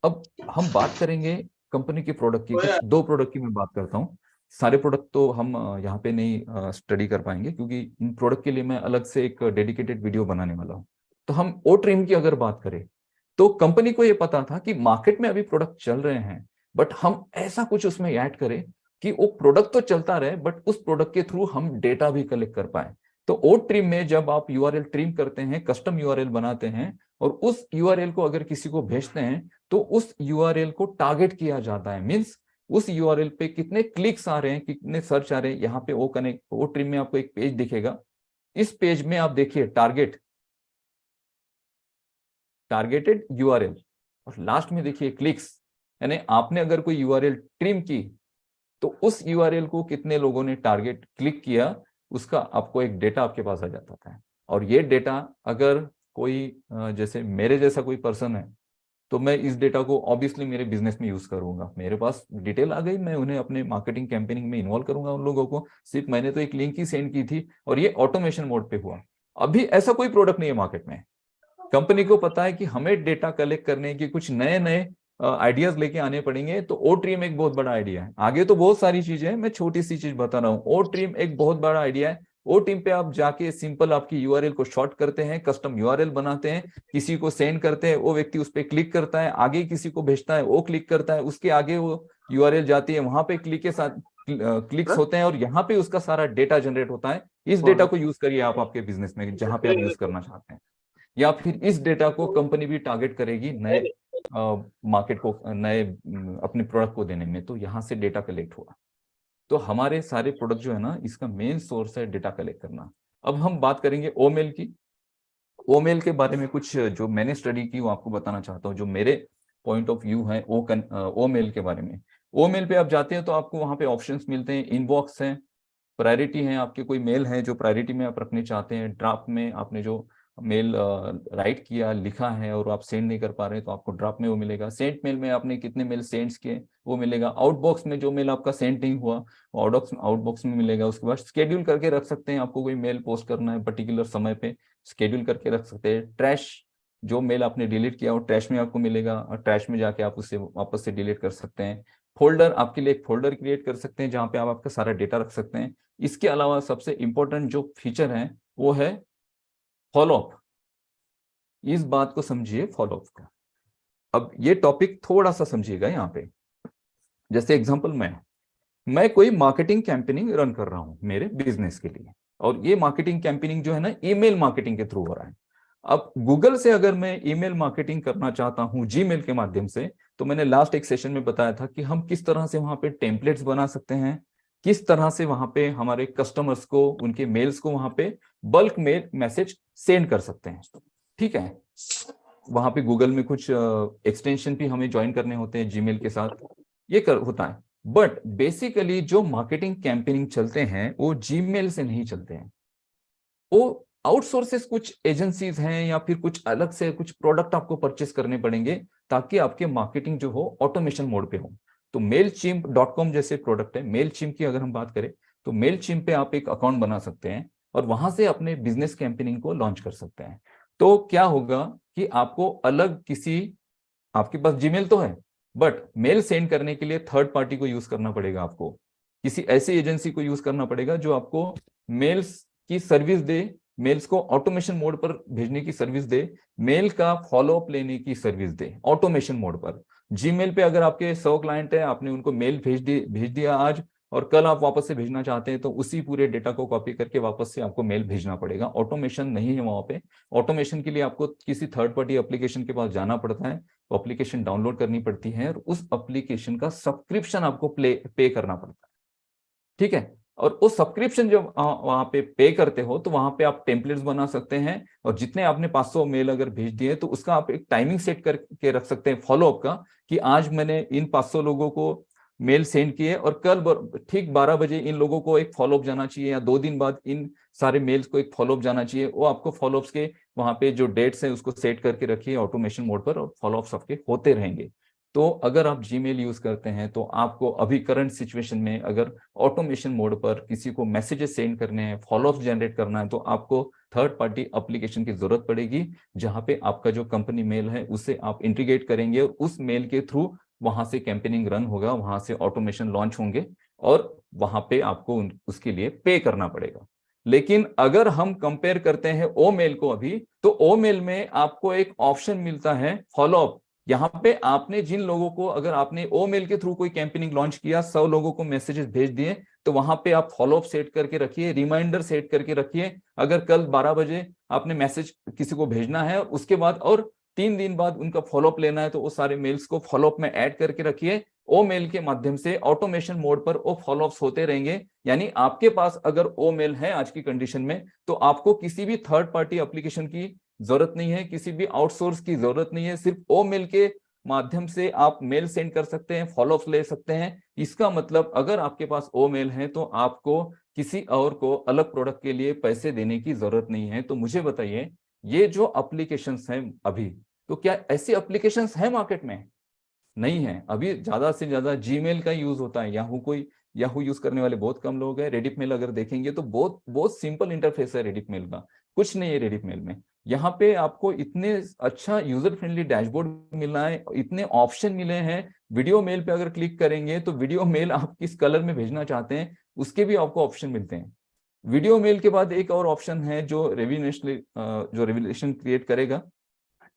अब हम बात करेंगे कंपनी के प्रोडक्ट की। कुछ दो प्रोडक्ट की मैं बात करता हूँ। सारे प्रोडक्ट तो हम यहाँ पे नहीं स्टडी कर पाएंगे, क्योंकि इन प्रोडक्ट के लिए मैं अलग से एक डेडिकेटेड वीडियो बनाने वाला हूँ। तो हम ओ ट्रिम की अगर बात करें, तो कंपनी को ये पता था कि मार्केट में अभी प्रोडक्ट चल रहे हैं, बट हम ऐसा कुछ उसमें ऐड करें कि वो प्रोडक्ट तो चलता रहे, बट उस प्रोडक्ट के थ्रू हम डेटा भी कलेक्ट कर पाए। तो ओ ट्रिम में जब आप यूआरएल ट्रिम करते हैं, कस्टम यूआरएल बनाते हैं, और उस यूआरएल को अगर किसी को भेजते हैं, तो उस यूआरएल को टारगेट किया जाता है। मींस उस यूआरएल पे कितने क्लिक्स आ रहे हैं, कितने सर्च आ रहे हैं। यहाँ पे ओ ट्रिम में आपको एक पेज दिखेगा। इस पेज में आप देखिए टारगेट टारगेटेड यूआरएल, और लास्ट में देखिए क्लिक्स, यानी आपने अगर कोई यूआरएल ट्रिम की तो उस यूआरएल को कितने लोगों ने टारगेट क्लिक किया, उसका आपको एक डेटा आपके पास आ जाता था। और ये डेटा अगर कोई जैसे मेरे जैसा कोई पर्सन है तो मैं इस डेटा को ऑब्वियसली मेरे बिजनेस में यूज करूंगा। मेरे पास डिटेल आ गई, मैं उन्हें अपने मार्केटिंग कैंपेनिंग में इन्वॉल्व करूंगा उन लोगों को। सिर्फ मैंने तो एक लिंक ही सेंड की थी और ये ऑटोमेशन मोड पे हुआ। अभी ऐसा कोई प्रोडक्ट नहीं है मार्केट में। कंपनी को पता है कि हमें डेटा कलेक्ट करने की कुछ नए नए आइडियाज लेके आने पड़ेंगे, तो ओ ट्रीम एक बहुत बड़ा आइडिया है। आगे तो बहुत सारी चीजें हैं, मैं छोटी सी चीज बता रहा हूँ। ओ ट्रीम एक बहुत बड़ा आइडिया है। ओ टीम पे आप जाके सिंपल आपकी यूआरएल को शॉर्ट करते हैं, कस्टम यूआरएल बनाते हैं, किसी को सेंड करते हैं, वो व्यक्ति उस पर क्लिक करता है, आगे किसी को भेजता है, वो क्लिक करता है, उसके आगे वो यूआरएल जाती है, वहां पे क्लिक के साथ क्लिक्स होते हैं और यहाँ पे उसका सारा डेटा जनरेट होता है। इस डेटा को यूज करिए आप आपके बिजनेस में जहां पे आप यूज करना चाहते हैं, या फिर इस डेटा को कंपनी भी टारगेट करेगी नए मार्केट को, नए अपने प्रोडक्ट को देने में, तो यहाँ से डेटा कलेक्ट होगा। तो हमारे सारे प्रोडक्ट जो है ना, इसका मेन सोर्स है डेटा कलेक्ट करना। अब हम बात करेंगे ओमेल की। ओमेल के बारे में कुछ जो मैंने स्टडी की वो आपको बताना चाहता हूँ, जो मेरे पॉइंट ऑफ व्यू है ओमेल के बारे में। ओमेल पे आप जाते हैं तो आपको वहां पे ऑप्शंस मिलते हैं, इनबॉक्स है, प्रायोरिटी है, आपके कोई मेल है जो प्रायोरिटी में आप रखने चाहते हैं, ड्राफ्ट में आपने जो मेल राइट किया, लिखा है और आप सेंड नहीं कर पा रहे तो आपको ड्राफ्ट में वो मिलेगा। सेंट मेल में आपने कितने मेल सेंड्स किए वो मिलेगा। आउटबॉक्स में जो मेल आपका सेंड नहीं हुआ वो आउटबॉक्स में मिलेगा। उसके बाद शेड्यूल करके रख सकते हैं, आपको कोई मेल पोस्ट करना है पर्टिकुलर समय पे, शेड्यूल करके रख सकते हैं। ट्रैश, जो मेल आपने डिलीट किया वो ट्रैश में आपको मिलेगा और ट्रैश में जाके आप उसे वापस से डिलीट कर सकते हैं। फोल्डर, आपके लिए एक फोल्डर क्रिएट कर सकते हैं जहां पे आप आपका सारा डेटा रख सकते हैं। इसके अलावा सबसे इंपॉर्टेंट जो फीचर है वो है फॉलोअप। इस बात को समझिए, फॉलोअप का। अब ये टॉपिक थोड़ा सा समझिएगा यहाँ पे। जैसे एग्जांपल, मैं कोई मार्केटिंग कैंपेनिंग रन कर रहा हूं मेरे बिजनेस के लिए, और ये मार्केटिंग कैंपेनिंग जो है ना ईमेल मार्केटिंग के थ्रू हो रहा है। अब गूगल से अगर मैं ईमेल मार्केटिंग करना चाहता हूं जीमेल के माध्यम से, तो मैंने लास्ट एक सेशन में बताया था कि हम किस तरह से वहां पे टेम्पलेट्स बना सकते हैं, किस तरह से वहां पे हमारे कस्टमर्स को, उनके मेल्स को वहां पे बल्क मेल मैसेज सेंड कर सकते हैं। ठीक है, वहां पे गूगल में कुछ एक्सटेंशन भी हमें ज्वाइन करने होते हैं जीमेल के साथ, ये होता है। बट बेसिकली जो मार्केटिंग कैंपेनिंग चलते हैं वो जीमेल से नहीं चलते हैं, वो आउटसोर्सेस कुछ एजेंसीज हैं या फिर कुछ अलग से कुछ प्रोडक्ट आपको परचेस करने पड़ेंगे ताकि आपके मार्केटिंग जो हो ऑटोमेशन मोड पे हो। तो mailchimp.com जैसे प्रोडक्ट है। मेलचिम्प की अगर हम बात करें तो मेलचिम्प पे आप एक अकाउंट बना सकते हैं और वहां से अपने बिजनेस कैंपेनिंग को लॉन्च कर सकते हैं। तो क्या होगा कि आपको अलग किसी, आपके पास जीमेल तो है बट मेल सेंड करने के लिए थर्ड पार्टी को यूज करना पड़ेगा, आपको किसी ऐसी एजेंसी को यूज करना पड़ेगा जो आपको मेल्स की सर्विस दे, मेल्स को ऑटोमेशन मोड पर भेजने की सर्विस दे, मेल का फॉलोअप लेने की सर्विस दे ऑटोमेशन मोड पर। जीमेल पे अगर आपके 100 क्लाइंट है, आपने उनको मेल भेज दिया आज और कल आप वापस से भेजना चाहते हैं तो उसी पूरे डेटा को कॉपी करके वापस से आपको मेल भेजना पड़ेगा। ऑटोमेशन नहीं है वहां पे। ऑटोमेशन के लिए आपको किसी थर्ड पार्टी एप्लीकेशन के पास जाना पड़ता है, एप्लीकेशन डाउनलोड करनी पड़ती है और उस एप्लीकेशन का सब्सक्रिप्शन आपको पे करना पड़ता है। ठीक है, और उस सब्सक्रिप्शन जब वहां पे करते हो तो वहां पे आप टेम्पलेट्स बना सकते हैं और जितने आपने 500 मेल अगर भेज दिए तो उसका आप एक टाइमिंग सेट करके रख सकते हैं फॉलोअप का, कि आज मैंने इन 500 लोगों को मेल सेंड किए और कल ठीक 12 बजे इन लोगों को एक फॉलोअप जाना चाहिए या 2 दिन बाद इन सारे मेल्स को एक फॉलोअप जाना चाहिए। वो आपको फॉलोअप्स के वहां पे जो डेट्स हैं उसको सेट करके रखिए ऑटोमेशन मोड पर और फॉलोअप्स आपके होते रहेंगे। तो अगर आप जीमेल यूज करते हैं तो आपको अभी करंट सिचुएशन में अगर ऑटोमेशन मोड पर किसी को मैसेजेस सेंड करने हैं, फॉलोअप जनरेट करना है, तो आपको थर्ड पार्टी एप्लीकेशन की जरूरत पड़ेगी जहां पे आपका जो कंपनी मेल है उसे आप इंटीग्रेट करेंगे और उस मेल के थ्रू वहां से कैंपेनिंग रन होगा, वहां से ऑटोमेशन लॉन्च होंगे और वहां पे आपको उसके लिए पे करना पड़ेगा। लेकिन अगर हम कंपेयर करते हैं ओ मेल को अभी, तो ओ मेल में आपको एक ऑप्शन मिलता है फॉलोअप। यहाँ पे आपने जिन लोगों को, अगर आपने ओ मेल के थ्रू कोई कैंपेनिंग लॉन्च किया, 100 लोगों को मैसेजेस भेज दिए, तो वहां पे आप फॉलोअप सेट करके रखिए, रिमाइंडर सेट करके रखिए। अगर कल 12 बजे आपने मैसेज किसी को भेजना है और उसके बाद और 3 दिन बाद उनका फॉलोअप लेना है तो वो सारे मेल्स को फॉलोअप में ऐड करके रखिए। ओ मेल के माध्यम से ऑटोमेशन मोड पर वो फॉलोअप्स होते रहेंगे। यानी आपके पास अगर ओ मेल है आज की कंडीशन में, तो आपको किसी भी थर्ड पार्टी एप्लीकेशन की जरूरत नहीं है, किसी भी आउटसोर्स की जरूरत नहीं है, सिर्फ ओ मेल के माध्यम से आप मेल सेंड कर सकते हैं, फॉलोअप ले सकते हैं। इसका मतलब अगर आपके पास ओ मेल है तो आपको किसी और को अलग प्रोडक्ट के लिए पैसे देने की जरूरत नहीं है। तो मुझे बताइए, ये जो एप्लीकेशंस हैं अभी, तो क्या ऐसी एप्लीकेशंस हैं मार्केट में? नहीं है। अभी ज्यादा से ज्यादा जीमेल का यूज होता है, याहू यूज करने वाले बहुत कम लोग हैं। रेडिट मेल अगर देखेंगे तो बहुत बहुत सिंपल इंटरफेस है रेडिट मेल का, कुछ नहीं है रेडिट मेल में। यहाँ पे आपको इतने अच्छा यूजर फ्रेंडली डैशबोर्ड मिला है, इतने ऑप्शन मिले हैं। वीडियो मेल पे अगर क्लिक करेंगे तो वीडियो मेल आप किस कलर में भेजना चाहते हैं उसके भी आपको ऑप्शन मिलते हैं। वीडियो मेल के बाद एक और ऑप्शन है जो रेविलेशन क्रिएट करेगा,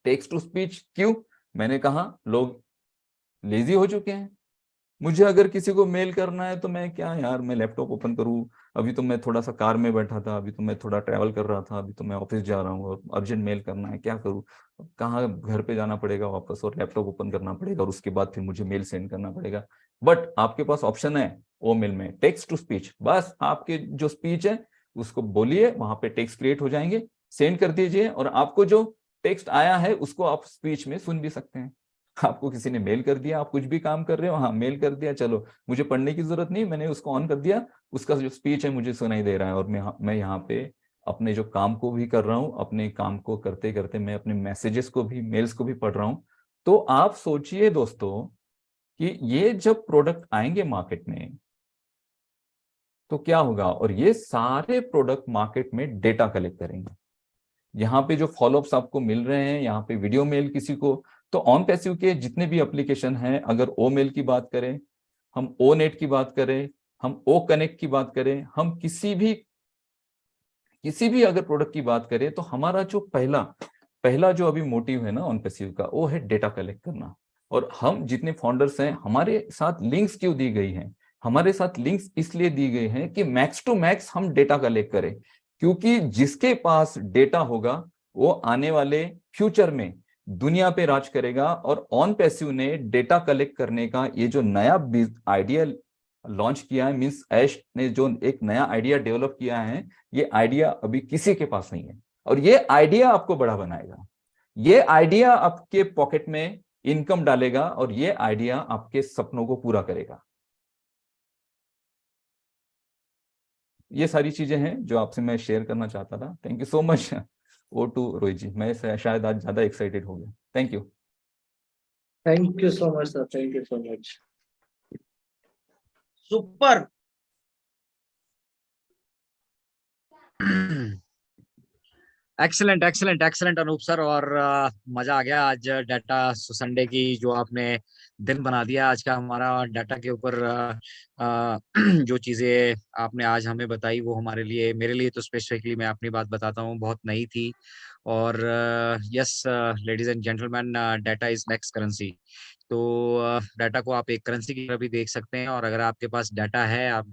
टेक्स्ट टू स्पीच। क्यों? मैंने कहा लोग लेजी हो चुके हैं। मुझे अगर किसी को मेल करना है तो मैं क्या यार, मैं लैपटॉप ओपन करूं? अभी तो मैं थोड़ा सा कार में बैठा था, अभी तो मैं थोड़ा ट्रैवल कर रहा था, अभी तो मैं ऑफिस जा रहा हूँ और अर्जेंट मेल करना है, क्या करूं? कहाँ घर पे जाना पड़ेगा वापस और लैपटॉप ओपन करना पड़ेगा और उसके बाद फिर मुझे मेल सेंड करना पड़ेगा। बट आपके पास ऑप्शन है ओ मेल में टेक्स्ट टू स्पीच। बस आपके जो स्पीच है उसको बोलिए, वहां पे टेक्स्ट क्रिएट हो जाएंगे, सेंड कर दीजिए और आपको जो टेक्स्ट आया है उसको आप स्पीच में सुन भी सकते हैं। आपको किसी ने मेल कर दिया, आप कुछ भी काम कर रहे हो, हाँ मेल कर दिया, चलो मुझे पढ़ने की जरूरत नहीं, मैंने उसको ऑन कर दिया, उसका जो स्पीच है मुझे सुनाई दे रहा है और मैं यहाँ पे अपने जो काम को भी कर रहा हूँ, अपने काम को करते करते मैं अपने मैसेजेस को भी, मेल्स को भी पढ़ रहा हूँ। तो आप सोचिए दोस्तों कि ये जब प्रोडक्ट आएंगे मार्केट में तो क्या होगा, और ये सारे प्रोडक्ट मार्केट में डेटा कलेक्ट करेंगे। यहाँ पे जो फॉलोअप्स आपको मिल रहे हैं, यहाँ पे वीडियो मेल किसी को, तो ऑन पैसिव के जितने भी एप्लीकेशन हैं, अगर ओ मेल की बात करें, हम ओ नेट की बात करें, हम ओ कनेक्ट की बात करें, हम किसी भी अगर प्रोडक्ट की बात करें, तो हमारा जो पहला पहला जो अभी मोटिव है ना ऑन पैसिव का, वो है डेटा कलेक्ट करना। और हम जितने फाउंडर्स हैं, हमारे साथ लिंक्स क्यों दी गई हैं? हमारे साथ लिंक्स इसलिए दी गई हैं कि मैक्स टू मैक्स हम डेटा कलेक्ट करें, क्योंकि जिसके पास डेटा होगा वो आने वाले फ्यूचर में दुनिया पे राज करेगा। और ऑन पैसिव ने डेटा कलेक्ट करने का ये जो नया आइडिया लॉन्च किया है, मींस ऐश ने जो एक नया आइडिया डेवलप किया है, ये आइडिया अभी किसी के पास नहीं है। और ये आइडिया आपको बड़ा बनाएगा, ये आइडिया आपके पॉकेट में इनकम डालेगा और ये आइडिया आपके सपनों को पूरा करेगा। ये सारी चीजें हैं जो आपसे मैं शेयर करना चाहता था। थैंक यू सो मच ओ टू रोहित जी, मैं शायद आज ज्यादा एक्साइटेड हो गया। Thank you. Thank you so much sir, thank you so much. Super. Excellent excellent excellent Anoop sir. और मजा आ गया आज डाटा संडे की जो आपने दिन बना दिया आज का हमारा डाटा के ऊपर। जो चीजें आपने आज हमें बताई वो हमारे लिए, मेरे लिए तो स्पेसिफिकली मैं अपनी बात बताता हूँ, बहुत नई थी। और yes ladies and gentleman, data is next currency. तो डाटा को आप एक करेंसी की तरह भी देख सकते हैं, और अगर आपके पास डाटा है, आप